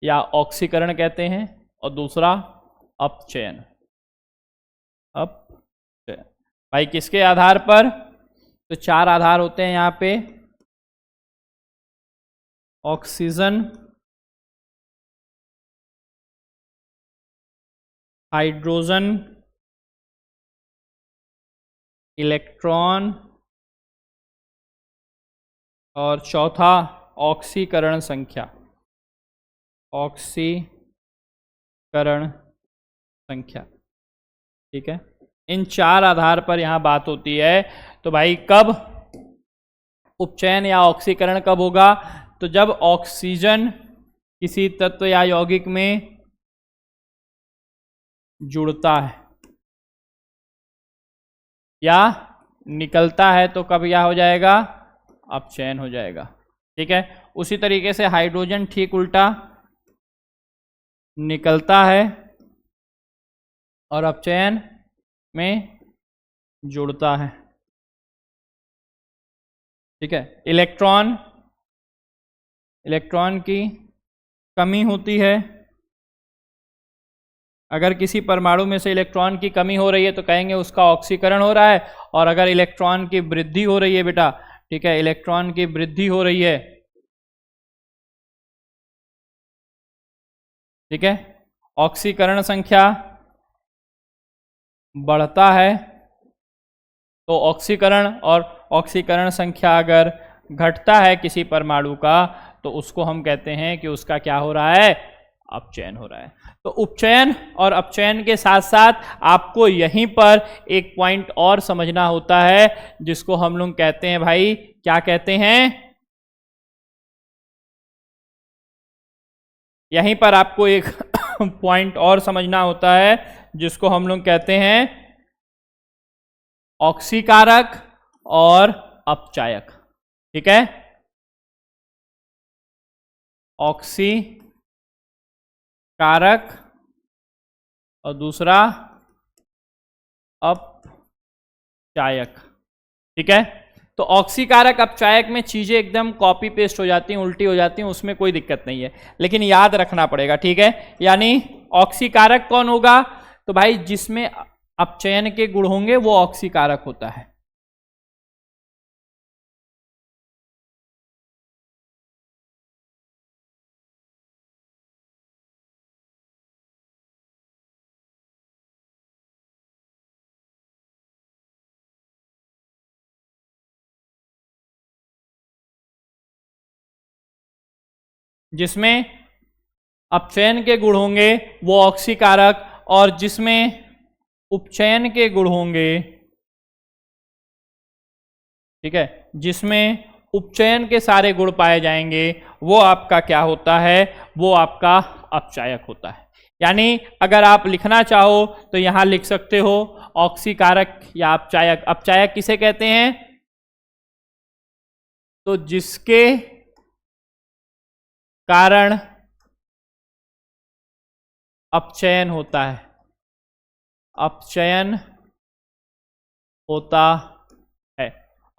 या ऑक्सीकरण कहते हैं, और दूसरा अपचयन। भाई किसके आधार पर, तो 4 आधार होते हैं यहां पे, ऑक्सीजन, हाइड्रोजन, इलेक्ट्रॉन, और चौथा ऑक्सीकरण संख्या। ठीक है, इन 4 आधार पर यहां बात होती है। तो भाई कब उपचयन या ऑक्सीकरण कब होगा, तो जब ऑक्सीजन किसी तत्व या यौगिक में जुड़ता है या निकलता है तो कब यह हो जाएगा, अपचयन हो जाएगा। ठीक है, उसी तरीके से हाइड्रोजन ठीक उल्टा, निकलता है और अपचयन में जुड़ता है। ठीक है, इलेक्ट्रॉन की कमी होती है। अगर किसी परमाणु में से इलेक्ट्रॉन की कमी हो रही है तो कहेंगे उसका ऑक्सीकरण हो रहा है, और अगर इलेक्ट्रॉन की वृद्धि हो रही है बेटा, ठीक है, इलेक्ट्रॉन की वृद्धि हो रही है, ठीक है, ऑक्सीकरण संख्या बढ़ता है, तो ऑक्सीकरण और ऑक्सीकरण संख्या अगर घटता है किसी परमाणु का तो उसको हम कहते हैं कि उसका क्या हो रहा है, अपचयन हो रहा है। तो उपचयन और अपचयन के साथ साथ आपको यहीं पर एक पॉइंट और समझना होता है जिसको हम लोग कहते हैं भाई, क्या कहते हैं, यहीं पर आपको एक पॉइंट और समझना होता है जिसको हम लोग कहते हैं ऑक्सीकारक और अपचायक। ठीक है, ऑक्सीकारक और दूसरा अपचायक। ठीक है, तो ऑक्सीकारक अपचायक में चीजें एकदम कॉपी पेस्ट हो जाती हैं, उल्टी हो जाती हैं, उसमें कोई दिक्कत नहीं है, लेकिन याद रखना पड़ेगा। ठीक है, यानी ऑक्सीकारक कौन होगा, तो भाई जिसमें अपचयन के गुण होंगे वो ऑक्सीकारक होता है। जिसमें अपचयन के गुण होंगे वो ऑक्सीकारक, और जिसमें उपचयन के गुण होंगे, ठीक है, जिसमें उपचयन के सारे गुण पाए जाएंगे वो आपका क्या होता है, वो आपका अपचायक होता है। यानी अगर आप लिखना चाहो तो यहां लिख सकते हो ऑक्सीकारक या अपचायक। अपचायक किसे कहते हैं, तो जिसके कारण अपचयन होता है, अपचयन होता है।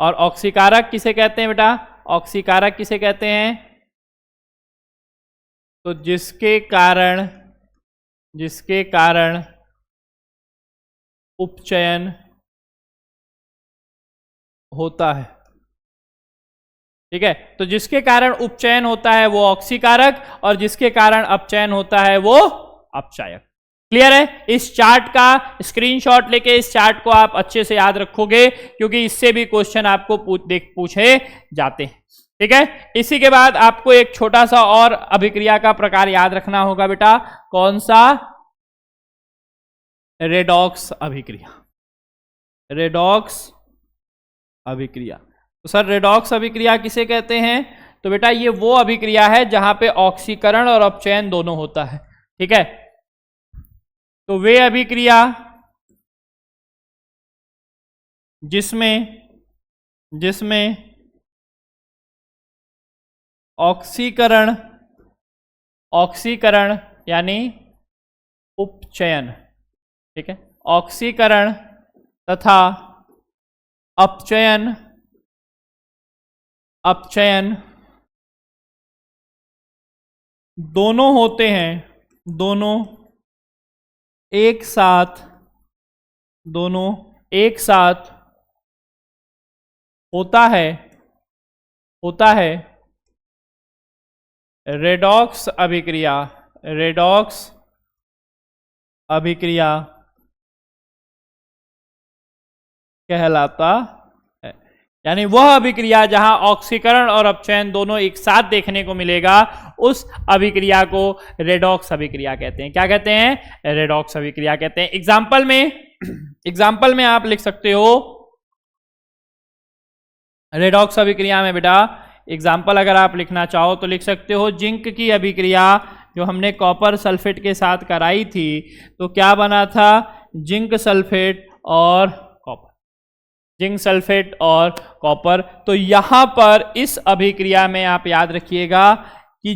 और ऑक्सीकारक किसे कहते हैं बेटा, ऑक्सीकारक किसे कहते हैं, तो जिसके कारण उपचयन होता है। ठीक है, तो जिसके कारण उपचयन होता है वो ऑक्सीकारक, और जिसके कारण अपचयन होता है वो अपचायक। क्लियर है, इस चार्ट का स्क्रीनशॉट लेके इस चार्ट को आप अच्छे से याद रखोगे, क्योंकि इससे भी क्वेश्चन आपको पूछे जाते हैं। ठीक है, इसी के बाद आपको एक छोटा सा और अभिक्रिया का प्रकार याद रखना होगा बेटा, कौन सा, रेडॉक्स अभिक्रिया। रेडॉक्स अभिक्रिया, तो सर रेडॉक्स अभिक्रिया किसे कहते हैं, तो बेटा ये वो अभिक्रिया है जहां पे ऑक्सीकरण और अपचयन दोनों होता है। ठीक है, तो वे अभिक्रिया जिसमें ऑक्सीकरण यानी उपचयन, ठीक है, ऑक्सीकरण तथा अपचयन दोनों होते हैं, दोनों एक साथ होता है रेडॉक्स अभिक्रिया कहलाता है। यानी वह अभिक्रिया जहां ऑक्सीकरण और अपचयन दोनों एक साथ देखने को मिलेगा, उस अभिक्रिया को रेडॉक्स अभिक्रिया कहते हैं। क्या कहते हैं, रेडॉक्स अभिक्रिया कहते हैं। एग्जाम्पल में आप लिख सकते हो रेडॉक्स अभिक्रिया में बेटा, एग्जाम्पल अगर आप लिखना चाहो तो लिख सकते हो जिंक की अभिक्रिया जो हमने कॉपर सल्फेट के साथ कराई थी, तो क्या बना था, जिंक सल्फेट और कॉपर। जिंक सल्फेट और कॉपर। तो यहां पर इस अभिक्रिया में आप याद रखिएगा कि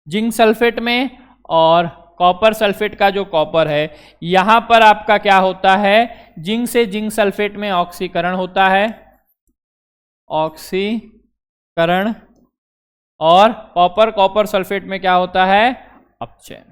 जिंक सल्फेट में और कॉपर सल्फेट का जो कॉपर है, यहां पर आपका क्या होता है, जिंक से जिंक सल्फेट में ऑक्सीकरण होता है, ऑक्सीकरण, और कॉपर सल्फेट में क्या होता है, अपचयन।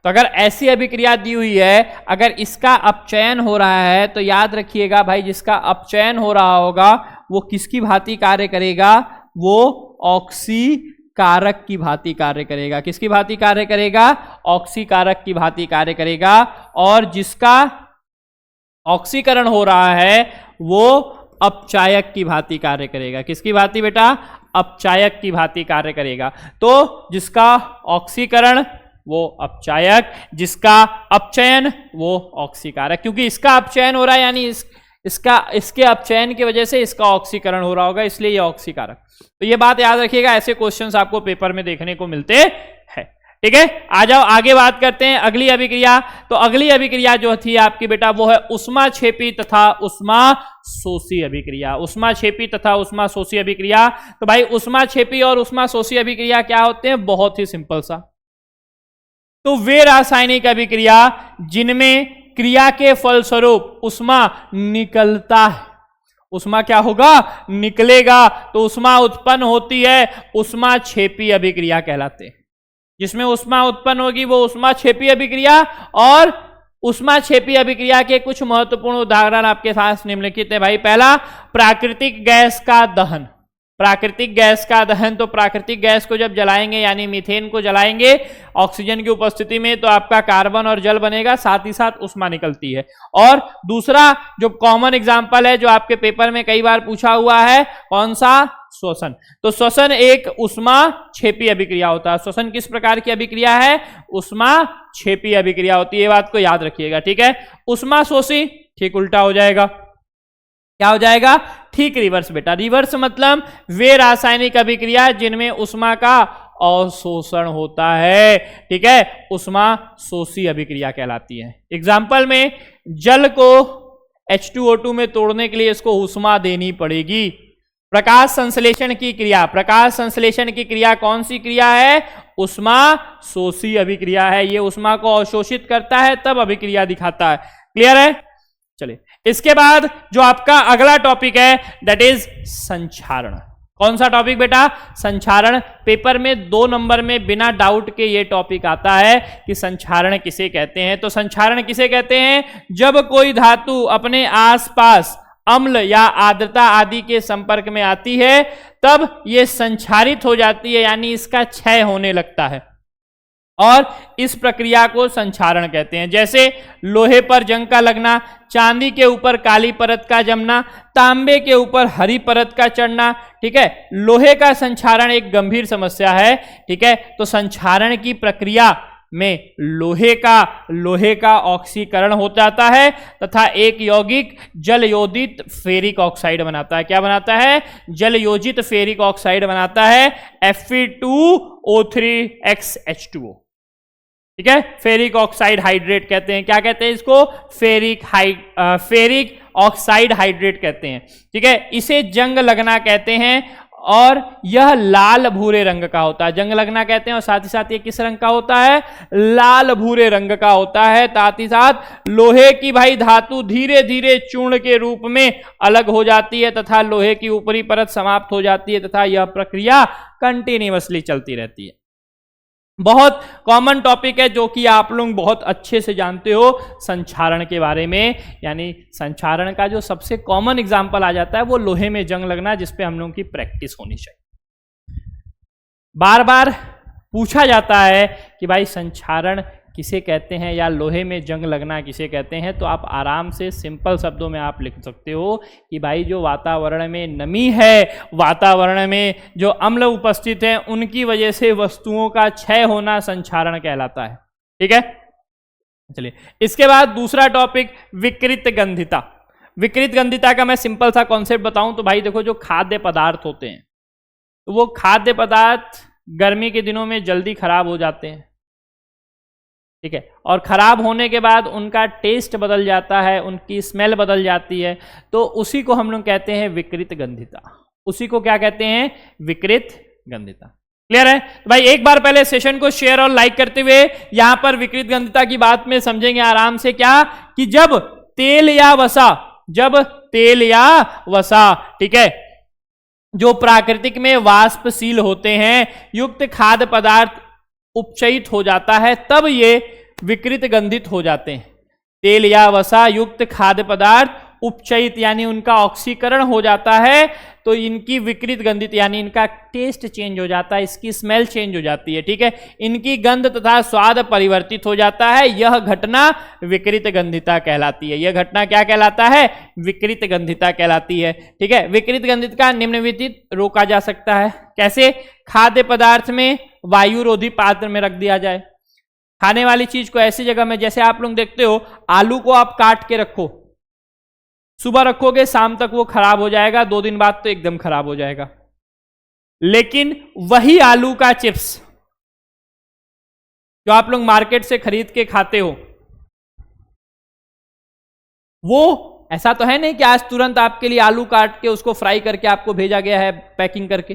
तो अगर ऐसी अभिक्रिया दी हुई है, अगर इसका अपचयन हो रहा है, तो याद रखिएगा भाई जिसका अपचयन हो रहा होगा वो किसकी भांति कार्य करेगा, वो ऑक्सीकारक की भांति कार्य करेगा। किसकी भांति कार्य करेगा, ऑक्सीकारक की भांति कार्य करेगा। और जिसका ऑक्सीकरण हो रहा है वो अपचायक की भांति कार्य करेगा। किसकी भांति बेटा, अपचायक की भांति कार्य करेगा। तो जिसका ऑक्सीकरण वो अपचायक, जिसका अपचयन वो ऑक्सीकारक। क्योंकि इसका अपचयन हो रहा है यानी इसके अपचयन की वजह से इसका ऑक्सीकरण हो रहा होगा, इसलिए ये ऑक्सीकारक। तो ये बात याद रखिएगा, ऐसे क्वेश्चंस आपको पेपर में देखने को मिलते हैं। ठीक है, आ जाओ आगे बात करते हैं अगली अभिक्रिया। तो अगली अभिक्रिया जो थी आपकी बेटा वो है उष्माक्षेपी तथा उष्माशोषी अभिक्रिया। उष्माक्षेपी तथा उष्माशोषी अभिक्रिया। तो भाई उष्माक्षेपी और उष्माशोषी अभिक्रिया क्या होते हैं, बहुत ही सिंपल सा। तो वे रासायनिक अभिक्रिया जिनमें क्रिया के फलस्वरूप उष्मा निकलता है, उष्मा क्या होगा, निकलेगा, तो उष्मा उत्पन्न होती है, उष्माक्षेपी अभिक्रिया कहलाते हैं। जिसमें उष्मा उत्पन्न होगी वो उष्माक्षेपी अभिक्रिया। और उष्माक्षेपी अभिक्रिया के कुछ महत्वपूर्ण उदाहरण आपके साथ निम्नलिखित है भाई। पहला, प्राकृतिक गैस का दहन। प्राकृतिक गैस का दहन, तो प्राकृतिक गैस को जब जलाएंगे यानी मीथेन को जलाएंगे ऑक्सीजन की उपस्थिति में, तो आपका कार्बन और जल बनेगा, साथ ही साथ उष्मा निकलती है। और दूसरा जो कॉमन एग्जांपल है जो आपके पेपर में कई बार पूछा हुआ है, कौन सा, श्वसन। तो श्वसन एक उष्माक्षेपी अभिक्रिया होता है। श्वसन किस प्रकार की अभिक्रिया है, उष्माक्षेपी अभिक्रिया होती है, ये बात को याद रखिएगा। ठीक है, उष्माशोषी ठीक उल्टा हो जाएगा, क्या हो जाएगा, ठीक रिवर्स बेटा। रिवर्स मतलब वे रासायनिक अभिक्रिया जिनमें उष्मा का अवशोषण होता है। ठीक है, उष्माशोषी अभिक्रिया कहलाती है। एग्जाम्पल में जल को H2O2 में तोड़ने के लिए इसको उष्मा देनी पड़ेगी। प्रकाश संश्लेषण की क्रिया, प्रकाश संश्लेषण की क्रिया कौन सी क्रिया है, उष्माशोषी अभिक्रिया है। ये उष्मा को अवशोषित करता है तब अभिक्रिया दिखाता है। क्लियर है, चलिए इसके बाद जो आपका अगला टॉपिक है दैट इज संक्षारण। कौन सा टॉपिक बेटा, संक्षारण। पेपर में 2 नंबर में बिना डाउट के ये टॉपिक आता है कि संक्षारण किसे कहते हैं। तो संक्षारण किसे कहते हैं, जब कोई धातु अपने आसपास अम्ल या आर्द्रता आदि के संपर्क में आती है तब ये संक्षारित हो जाती है, यानी इसका क्षय होने लगता है, और इस प्रक्रिया को संक्षारण कहते हैं। जैसे लोहे पर जंग का लगना, चांदी के ऊपर काली परत का जमना, तांबे के ऊपर हरी परत का चढ़ना। ठीक है, लोहे का संक्षारण एक गंभीर समस्या है। ठीक है, तो संक्षारण की प्रक्रिया में लोहे का ऑक्सीकरण हो जाता है तथा एक यौगिक जल योजित फेरिक ऑक्साइड बनाता है। क्या बनाता है, जल योजित फेरिक ऑक्साइड बनाता है, Fe2O3X H2O। ठीक है, फेरिक ऑक्साइड हाइड्रेट कहते हैं। क्या कहते हैं इसको, फेरिक ऑक्साइड हाइड्रेट कहते हैं। ठीक है, इसे जंग लगना कहते हैं, और यह लाल भूरे रंग का होता है। जंग लगना कहते हैं, और साथ ही साथ ये किस रंग का होता है, लाल भूरे रंग का होता है। साथ ही साथ लोहे की भाई धातु धीरे धीरे चूर्ण के रूप में अलग हो जाती है तथा लोहे की ऊपरी परत समाप्त हो जाती है तथा यह प्रक्रिया कंटिन्यूअसली चलती रहती है। बहुत कॉमन टॉपिक है जो कि आप लोग बहुत अच्छे से जानते हो संक्षारण के बारे में। यानी संक्षारण का जो सबसे कॉमन एग्जांपल आ जाता है वो लोहे में जंग लगना, जिस पे हम लोगों की प्रैक्टिस होनी चाहिए। बार बार पूछा जाता है कि भाई संक्षारण किसे कहते हैं या लोहे में जंग लगना किसे कहते हैं, तो आप आराम से सिंपल शब्दों में आप लिख सकते हो कि भाई जो वातावरण में नमी है, वातावरण में जो अम्ल उपस्थित हैं, उनकी वजह से वस्तुओं का क्षय होना संक्षारण कहलाता है। ठीक है, चलिए इसके बाद दूसरा टॉपिक विकृत गंधिता। विकृत गंधिता का मैं सिंपल सा कॉन्सेप्ट बताऊं तो भाई देखो, जो खाद्य पदार्थ होते हैं तो वो खाद्य पदार्थ गर्मी के दिनों में जल्दी खराब हो जाते हैं। ठीक है, और खराब होने के बाद उनका टेस्ट बदल जाता है, उनकी स्मेल बदल जाती है, तो उसी को हम लोग कहते हैं विकृत गंधिता। उसी को क्या कहते हैं? विकृत गंधिता। क्लियर है? तो भाई एक बार पहले सेशन को शेयर और लाइक करते हुए यहां पर विकृत गंधिता की बात में समझेंगे आराम से, क्या कि जब तेल या वसा, ठीक है, जो प्राकृतिक में वाष्पशील होते हैं, युक्त खाद्य पदार्थ उपचयित हो जाता है, तब ये विकृत गंधित हो जाते हैं। तेल या वसा युक्त खाद्य पदार्थ उपचयित यानी उनका ऑक्सीकरण हो जाता है, तो इनकी विकृत गंधित यानी इनका टेस्ट चेंज हो जाता है, इसकी स्मेल चेंज हो जाती है, ठीक है, इनकी गंध तथा स्वाद परिवर्तित हो जाता है। यह घटना विकृत गंधिता कहलाती है। यह घटना क्या कहलाता है? विकृत गंधिता कहलाती है, ठीक है। विकृत गंधित का निम्नलिखित रोका जा सकता है। कैसे? खाद्य पदार्थ में वायुरोधी पात्र में रख दिया जाए। खाने वाली चीज को ऐसी जगह में, जैसे आप लोग देखते हो आलू को आप काट के रखो, सुबह रखोगे शाम तक वो खराब हो जाएगा, 2 दिन बाद तो एकदम खराब हो जाएगा। लेकिन वही आलू का चिप्स जो आप लोग मार्केट से खरीद के खाते हो, वो ऐसा तो है नहीं कि आज तुरंत आपके लिए आलू काट के उसको फ्राई करके आपको भेजा गया है पैकिंग करके,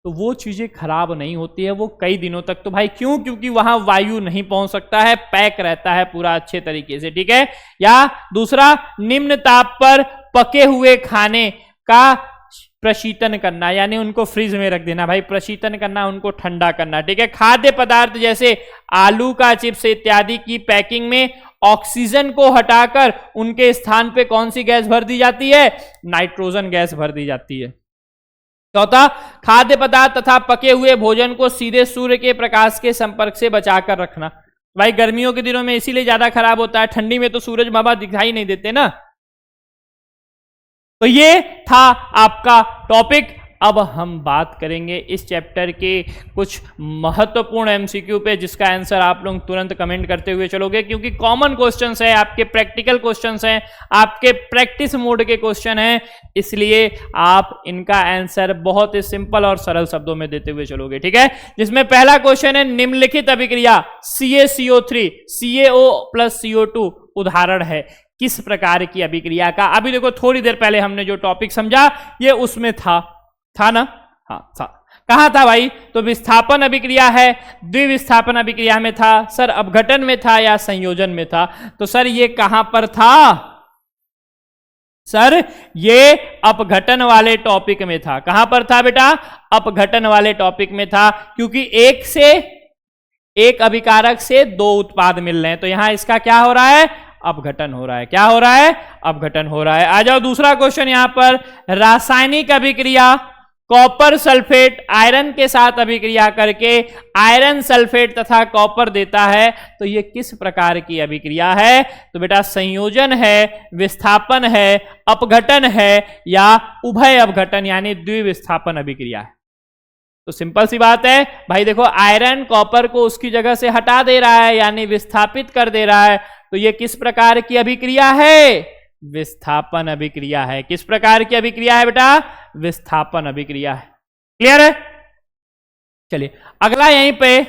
तो वो चीजें खराब नहीं होती है, वो कई दिनों तक। तो भाई क्यों? क्योंकि वहां वायु नहीं पहुंच सकता है, पैक रहता है पूरा अच्छे तरीके से, ठीक है। या दूसरा, निम्न ताप पर पके हुए खाने का प्रशीतन करना, यानी उनको फ्रिज में रख देना। भाई प्रशीतन करना, उनको ठंडा करना, ठीक है। खाद्य पदार्थ जैसे आलू का चिप्स इत्यादि की पैकिंग में ऑक्सीजन को हटाकर उनके स्थान पे कौन सी गैस भर दी जाती है? नाइट्रोजन गैस भर दी जाती है। चौथा, खाद्य पदार्थ तथा पके हुए भोजन को सीधे सूर्य के प्रकाश के संपर्क से बचाकर रखना। भाई गर्मियों के दिनों में इसीलिए ज्यादा खराब होता है, ठंडी में तो सूरज बाबा दिखाई नहीं देते ना। तो ये था आपका टॉपिक। अब हम बात करेंगे इस चैप्टर के कुछ महत्वपूर्ण एमसीक्यू पे, जिसका आंसर आप लोग तुरंत कमेंट करते हुए चलोगे, क्योंकि कॉमन क्वेश्चंस है, आपके प्रैक्टिकल क्वेश्चंस हैं, आपके प्रैक्टिस मोड के क्वेश्चन हैं, इसलिए आप इनका आंसर बहुत ही सिंपल और सरल शब्दों में देते हुए चलोगे, ठीक है। जिसमें पहला क्वेश्चन है, निम्नलिखित अभिक्रिया CaCO3 CaO + CO2 उदाहरण है किस प्रकार की अभिक्रिया का? अभी देखो थोड़ी देर पहले हमने जो टॉपिक समझा ये उसमें था ना? हाँ था। कहां था भाई? तो विस्थापन अभिक्रिया है, द्विविस्थापन अभिक्रिया में था, सर अपघटन में था या संयोजन में था? तो सर ये कहां पर था? सर ये अपघटन वाले टॉपिक में था। कहां पर था बेटा? अपघटन वाले टॉपिक में था, क्योंकि एक अभिकारक से 2 उत्पाद मिल रहे हैं, तो यहां इसका क्या हो रहा है? अपघटन हो रहा है। क्या हो रहा है? अपघटन हो रहा है। आ जाओ दूसरा क्वेश्चन यहां पर, रासायनिक अभिक्रिया कॉपर सल्फेट आयरन के साथ अभिक्रिया करके आयरन सल्फेट तथा कॉपर देता है, तो यह किस प्रकार की अभिक्रिया है? तो बेटा संयोजन है, विस्थापन है, अपघटन है या उभय अपघटन यानी द्विविस्थापन अभिक्रिया है। तो सिंपल सी बात है भाई, देखो आयरन कॉपर को उसकी जगह से हटा दे रहा है यानी विस्थापित कर दे रहा है, तो यह किस प्रकार की अभिक्रिया है? विस्थापन अभिक्रिया है। किस प्रकार की अभिक्रिया है बेटा? विस्थापन अभिक्रिया है। क्लियर है? चलिए अगला यहीं पे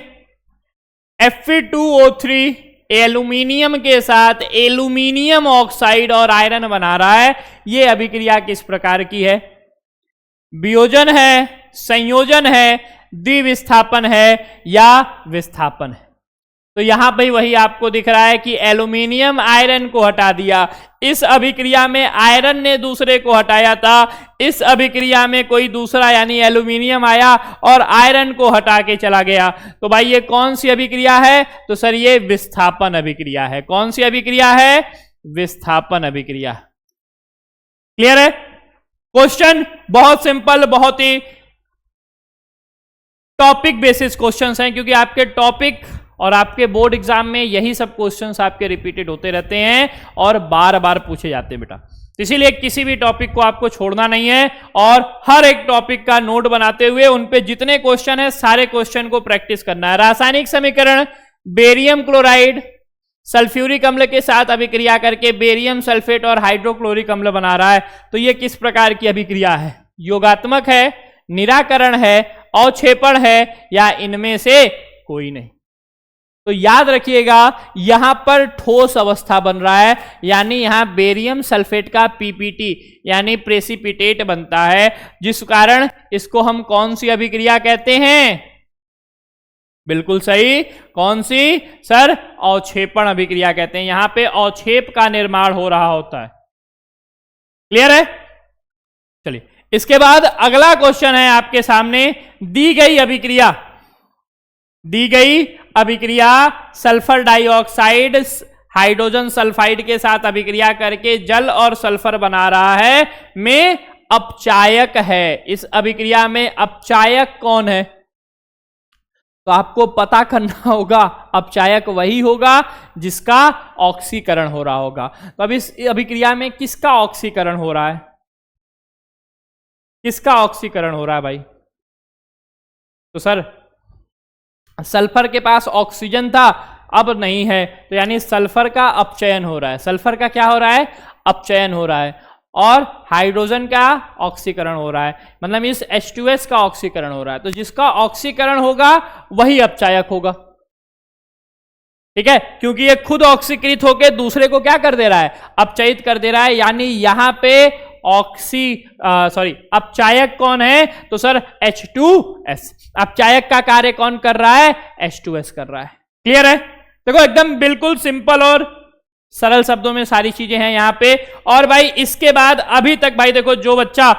Fe2O3 एल्यूमिनियम के साथ एल्यूमिनियम ऑक्साइड और आयरन बना रहा है, यह अभिक्रिया किस प्रकार की है? वियोजन है, संयोजन है, द्विविस्थापन है या विस्थापन है? तो यहां पे वही आपको दिख रहा है कि एल्यूमिनियम आयरन को हटा दिया। इस अभिक्रिया में आयरन ने दूसरे को हटाया था, इस अभिक्रिया में कोई दूसरा यानी एल्यूमिनियम आया और आयरन को हटा के चला गया। तो भाई ये कौन सी अभिक्रिया है? तो सर ये विस्थापन अभिक्रिया है। कौन सी अभिक्रिया है? विस्थापन अभिक्रिया। क्लियर है? क्वेश्चन बहुत सिंपल, बहुत ही टॉपिक बेसिस क्वेश्चंस हैं, क्योंकि आपके टॉपिक और आपके बोर्ड एग्जाम में यही सब क्वेश्चंस आपके रिपीटेड होते रहते हैं और बार बार पूछे जाते हैं बेटा। इसीलिए किसी भी टॉपिक को आपको छोड़ना नहीं है और हर एक टॉपिक का नोट बनाते हुए उन पे जितने क्वेश्चन है सारे क्वेश्चन को प्रैक्टिस करना है। रासायनिक समीकरण, बेरियम क्लोराइड सल्फ्यूरिक अम्ल के साथ अभिक्रिया करके बेरियम सल्फेट और हाइड्रोक्लोरिक अम्ल बना रहा है, तो यह किस प्रकार की अभिक्रिया है? योगात्मक है, निराकरण है, अवक्षेपण है या इनमें से कोई नहीं? तो याद रखिएगा यहां पर ठोस अवस्था बन रहा है, यानी यहां बेरियम सल्फेट का पीपीटी यानी प्रेसिपिटेट बनता है, जिस कारण इसको हम कौन सी अभिक्रिया कहते हैं? बिल्कुल सही, कौन सी सर? अवक्षेपण अभिक्रिया कहते हैं। यहां पे अवक्षेप का निर्माण हो रहा होता है। क्लियर है? चलिए, इसके बाद अगला क्वेश्चन है आपके सामने। दी गई अभिक्रिया सल्फर डाइऑक्साइड हाइड्रोजन सल्फाइड के साथ अभिक्रिया करके जल और सल्फर बना रहा है, में अपचायक है। इस अभिक्रिया में अपचायक कौन है? तो आपको पता करना होगा। अपचायक वही होगा जिसका ऑक्सीकरण हो रहा होगा। तो अब इस अभिक्रिया में किसका ऑक्सीकरण हो रहा है? किसका ऑक्सीकरण हो रहा है भाई? तो सर सल्फर के पास ऑक्सीजन था, अब नहीं है, तो यानी सल्फर का अपचयन हो रहा है। सल्फर का क्या हो रहा है? अपचयन हो रहा है। और हाइड्रोजन का ऑक्सीकरण हो रहा है, मतलब इस H2S का ऑक्सीकरण हो रहा है। तो जिसका ऑक्सीकरण होगा वही अपचायक होगा। ठीक है, क्योंकि ये खुद ऑक्सीकृत होकर दूसरे को क्या कर दे रहा है? अपचयित कर दे रहा है। यानी यहां पे अपचायक कौन है? तो सर H2S। अपचायक का कार्य कौन कर रहा है? H2S कर रहा है। क्लियर है? देखो एकदम बिल्कुल सिंपल और सरल शब्दों में सारी चीजें हैं यहां पे। और भाई इसके बाद अभी तक भाई देखो, जो बच्चा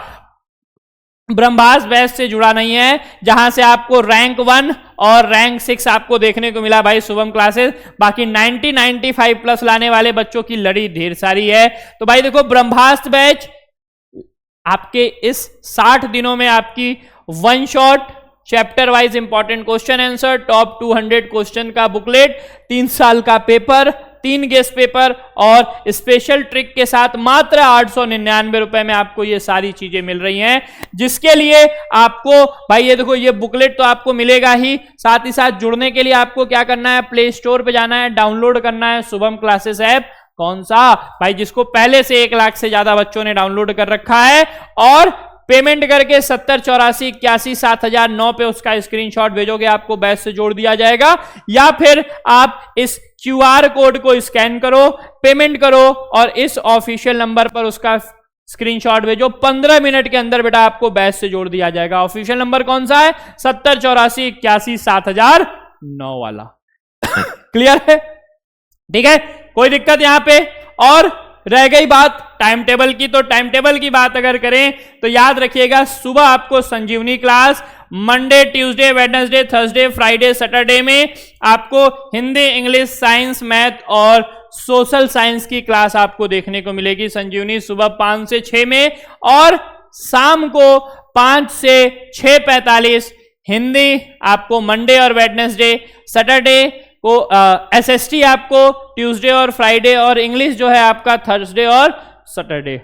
ब्रह्मास्त्र बैच से जुड़ा नहीं है, जहां से आपको रैंक 1 और रैंक 6 आपको देखने को मिला भाई शुभम क्लासेस, बाकी 90-95 प्लस लाने वाले बच्चों की लड़ी ढेर सारी है। तो भाई देखो, ब्रह्मास्त्र बैच आपके इस 60 दिनों में आपकी one shot chapter wise important question answer, top 200 question का बुकलेट, 3 साल का पेपर, 3 गेस्ट पेपर और स्पेशल ट्रिक के साथ मात्र 899 रुपए में आपको ये सारी चीजें मिल रही हैं। जिसके लिए आपको भाई ये देखो, ये बुकलेट तो आपको मिलेगा ही, साथ ही साथ जुड़ने के लिए आपको क्या करना है? प्ले स्टोर पे जाना है, डाउनलोड करना है शुभम क्लासेस ऐप। कौन सा भाई? जिसको पहले से 1 लाख से ज्यादा बच्चों ने डाउनलोड कर रखा है, और पेमेंट करके 7084817009 पे उसका स्क्रीनशॉट भेजोगे, आपको बैच से जोड़ दिया जाएगा। या फिर आप इस QR कोड को स्कैन करो, पेमेंट करो और इस ऑफिशियल नंबर पर उसका स्क्रीनशॉट भेजो। 15 मिनट के अंदर बेटा आपको बैच से जोड़ दिया जाएगा। ऑफिशियल नंबर कौन सा है? 7084817009 वाला। क्लियर है? ठीक है, कोई दिक्कत यहां पे? और रह गई बात टाइम टेबल की, तो टाइम टेबल की बात अगर करें तो याद रखिएगा, सुबह आपको Sanjeevani class, Monday, Tuesday, Wednesday, Thursday, Friday, Saturday में आपको हिंदी, इंग्लिश, साइंस, मैथ और सोशल साइंस की क्लास आपको देखने को मिलेगी संजीवनी सुबह 5 से 6 में, और शाम को 5 से 6:45 हिंदी आपको मंडे और वेडनेसडे, सैटरडे को SST आपको ट्यूसडे और फ्राइडे, और इंग्लिश जो है आपका थर्सडे और सैटरडे।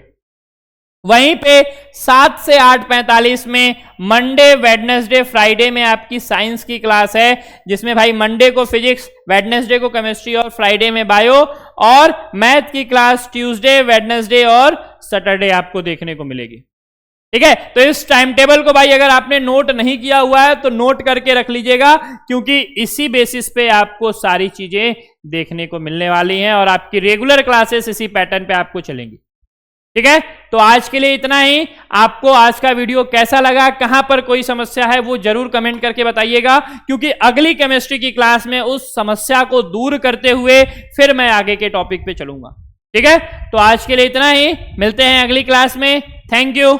वहीं पे 7 से 8:45 में मंडे, वेडनेसडे, फ्राइडे में आपकी साइंस की क्लास है, जिसमें भाई मंडे को फिजिक्स, वेडनेसडे को केमिस्ट्री और फ्राइडे में बायो, और मैथ की क्लास ट्यूसडे, वेडनेसडे और सैटरडे आपको देखने को मिलेगी। ठीक है, तो इस टाइम टेबल को भाई अगर आपने नोट नहीं किया हुआ है तो नोट करके रख लीजिएगा, क्योंकि इसी बेसिस पे आपको सारी चीजें देखने को मिलने वाली हैं और आपकी रेगुलर क्लासेस इसी पैटर्न पे आपको चलेंगी। ठीक है, तो आज के लिए इतना ही। आपको आज का वीडियो कैसा लगा, कहां पर कोई समस्या है वो जरूर कमेंट करके बताइएगा, क्योंकि अगली केमिस्ट्री की क्लास में उस समस्या को दूर करते हुए फिर मैं आगे के टॉपिक पे चलूंगा। ठीक है, तो आज के लिए इतना ही, मिलते हैं अगली क्लास में। Thank you.